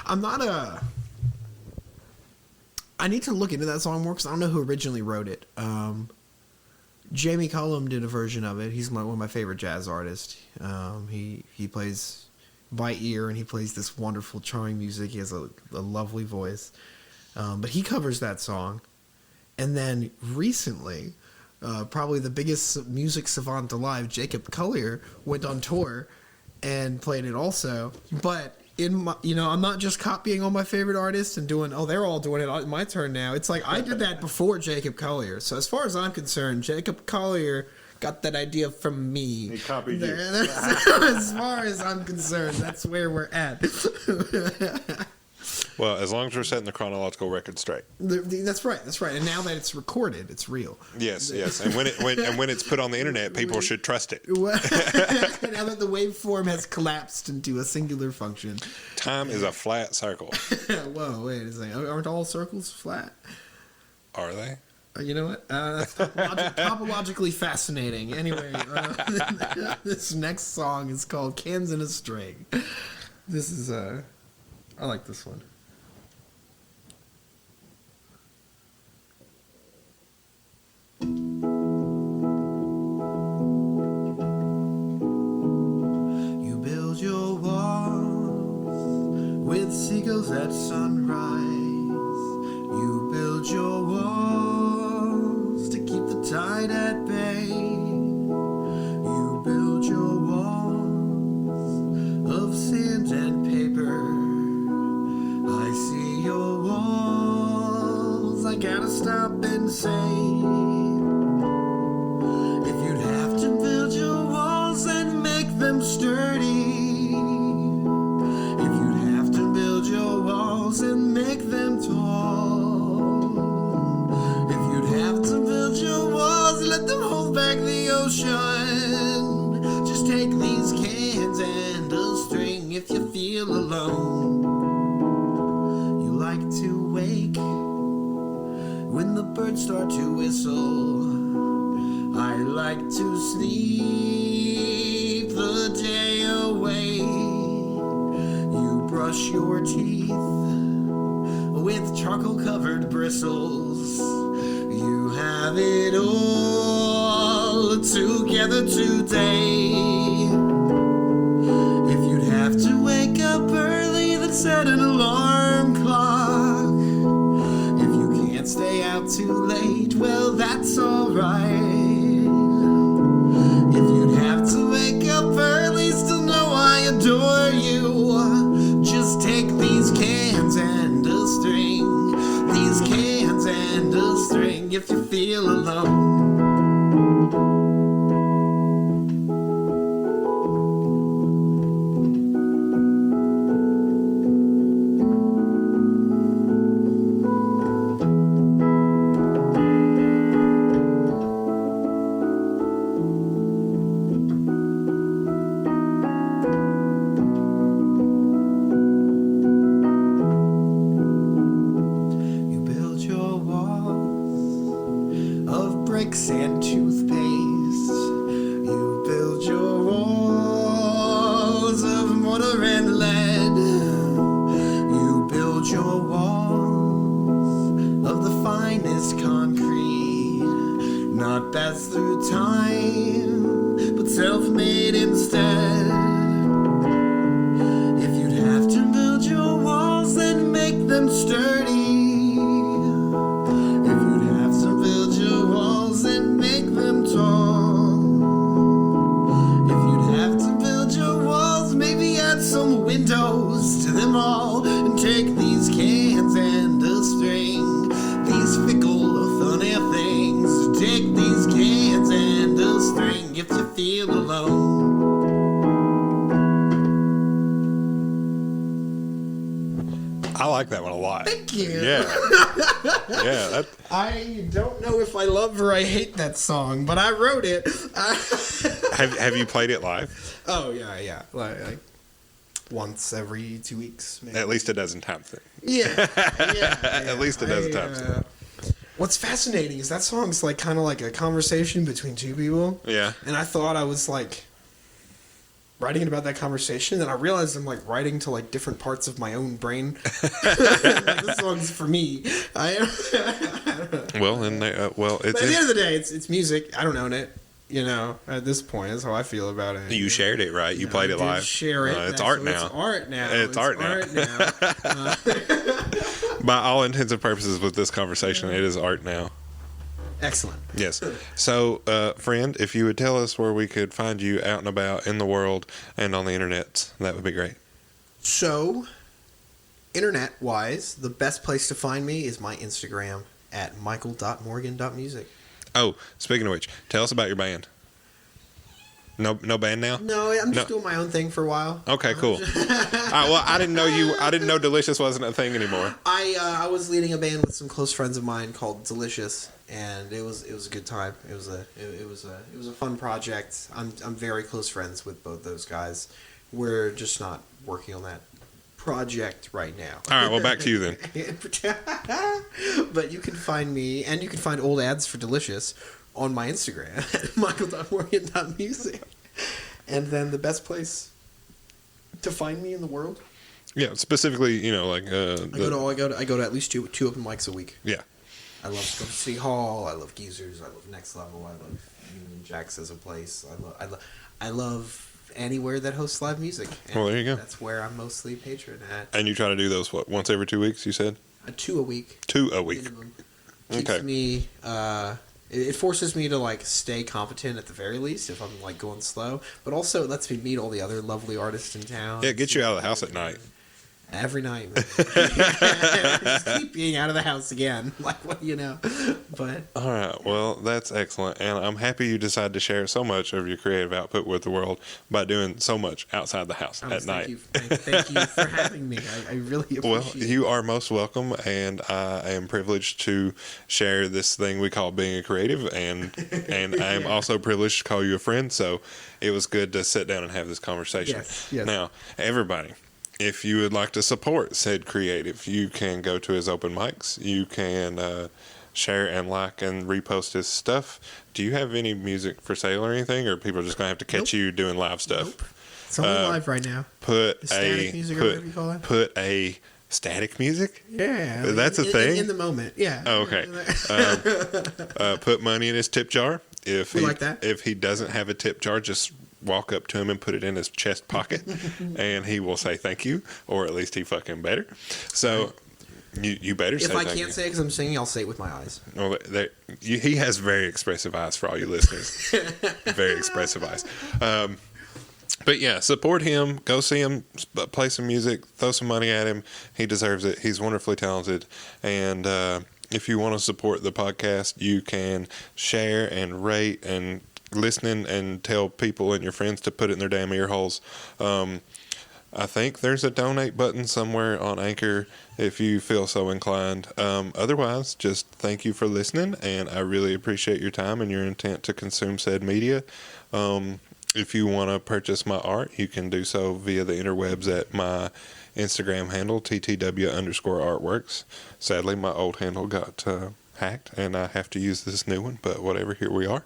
I'm not a. I need to look into that song more because I don't know who originally wrote it. Jamie Cullum did a version of it. He's one of my favorite jazz artists. He plays by ear and he plays this wonderful, charming music. He has a lovely voice. But he covers that song. And then recently, probably the biggest music savant alive, Jacob Collier, went on tour and played it also. But I'm not just copying all my favorite artists and doing, they're all doing it. My turn now. It's like I did that before Jacob Collier. So as far as I'm concerned, Jacob Collier got that idea from me. He copied you. As far as I'm concerned, that's where we're at. Well, as long as we're setting the chronological record straight. That's right. And now that it's recorded, it's real. Yes. And when it's put on the internet, people should trust it. Now that the waveform has collapsed into a singular function. Time is a flat circle. Whoa, wait a second. Aren't all circles flat? Are they? You know what? That's topologically fascinating. Anyway, this next song is called Cans in a String. This is, I like this one. You build your walls with seagulls at sunrise. You build your walls to keep the tide at bay. You build your walls of sand and paper. I see your walls, I gotta stop and say, if you'd have to build your walls and make them sturdy, if you'd have to build your walls and make them tall, if you'd have to build your walls and let them hold back the ocean, just take these cans and a string if you feel alone. Like to wake when the birds start to whistle. I like to sleep the day away. You brush your teeth with charcoal covered bristles. You have it all together today. If you'd have to wake up early, then set an alarm clock. If you can't stay out too late, well, that's alright. If you'd have to wake up early, still know I adore you. Just take these cans and a string, these cans and a string if you feel alone. And toothpaste. You build your walls of mortar and lead. You build your walls of the finest concrete, not passed through time, but self-made instead. If you'd have to build your walls and make them sturdy, and make them tall. If you'd have to build your walls, maybe add some windows to them all, and take these cans and a string, these fickle, funny things. Take these cans and a string if you feel alone. I like that one a lot. Thank you. Yeah. Yeah. I don't know if I love or I hate that song, but I wrote it. Have you played it live? Oh, yeah. Like once every 2 weeks, maybe. At least a dozen times. Then. Yeah. At least a dozen times. What's fascinating is that song's like kind of like a conversation between two people. Yeah. And I thought I was like writing about that conversation, and I realized I'm like writing to like different parts of my own brain. Like, this song's for me. I don't know. Well, and it's But at the end of the day, it's music. I don't own it. You know, at this point, that's how I feel about it. you shared it, right? You played it I did live. Share it. It's art now. It's art now. It's art now. By all intents and purposes, with this conversation, it is art now. Excellent. Yes. So, friend, if you would tell us where we could find you out and about in the world and on the internet, that would be great. So, internet-wise, the best place to find me is my Instagram at michael.morgan.music. Oh, speaking of which, tell us about your band. No band now? No, I'm just doing my own thing for a while. Okay, cool. Well, I didn't know Delicious wasn't a thing anymore. I was leading a band with some close friends of mine called Delicious, and it was a good time. It was a fun project. I'm very close friends with both those guys. We're just not working on that project right now. All right, well, back to you then. But you can find me, and you can find old ads for Delicious on my Instagram at michael.morgan.music. And then the best place to find me in the world? Yeah, specifically, like I go to at least two open mics a week. Yeah. I love Scope City Hall. I love Geezers. I love Next Level. I love Union Jacks as a place. I love anywhere that hosts live music. And well, there you go. That's where I'm mostly patron at. And you try to do those once every 2 weeks? You said 2 a week. 2 a week. Minimum. Keeps me. It forces me to like stay competent at the very least if I'm like going slow, but also it lets me meet all the other lovely artists in town. Yeah, get you out of the house at night. Every night. Just keep being out of the house again. Like, what do you know? But all right, well, that's excellent, and I'm happy you decided to share so much of your creative output with the world by doing so much outside the house at night. Thank you for having me. I really appreciate it. Well, you are most welcome, and I am privileged to share this thing we call being a creative, and I am also privileged to call you a friend, so it was good to sit down and have this conversation. Yes. Now, everybody, if you would like to support said creative, you can go to his open mics. You can share and like and repost his stuff. Do you have any music for sale or anything, or people are just going to have to catch you doing live stuff? Nope. It's only live right now. Static music or whatever you call it. Put a static music? Yeah. That's a thing? In the moment, yeah. Oh, okay. Put money in his tip jar. If he doesn't have a tip jar, just walk up to him and put it in his chest pocket, and he will say thank you, or at least he fucking better. So you better say thank you. If I can't say it because I'm singing, I'll say it with my eyes. Well, he has very expressive eyes for all you listeners. Very expressive eyes. But yeah, support him. Go see him play some music. Throw some money at him. He deserves it. He's wonderfully talented. And if you want to support the podcast, you can share and rate and listening and tell people and your friends to put it in their damn ear holes. I think there's a donate button somewhere on Anchor if you feel so inclined. Otherwise, just thank you for listening, and I really appreciate your time and your intent to consume said media. If you want to purchase my art, you can do so via the interwebs at my Instagram handle, ttw_artworks. Sadly, my old handle got hacked, and I have to use this new one, but whatever, here we are.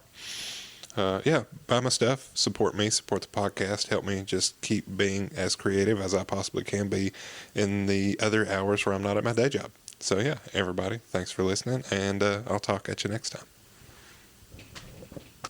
Buy my stuff, support me, support the podcast, help me just keep being as creative as I possibly can be in the other hours where I'm not at my day job. So yeah, everybody, thanks for listening, and I'll talk at you next time.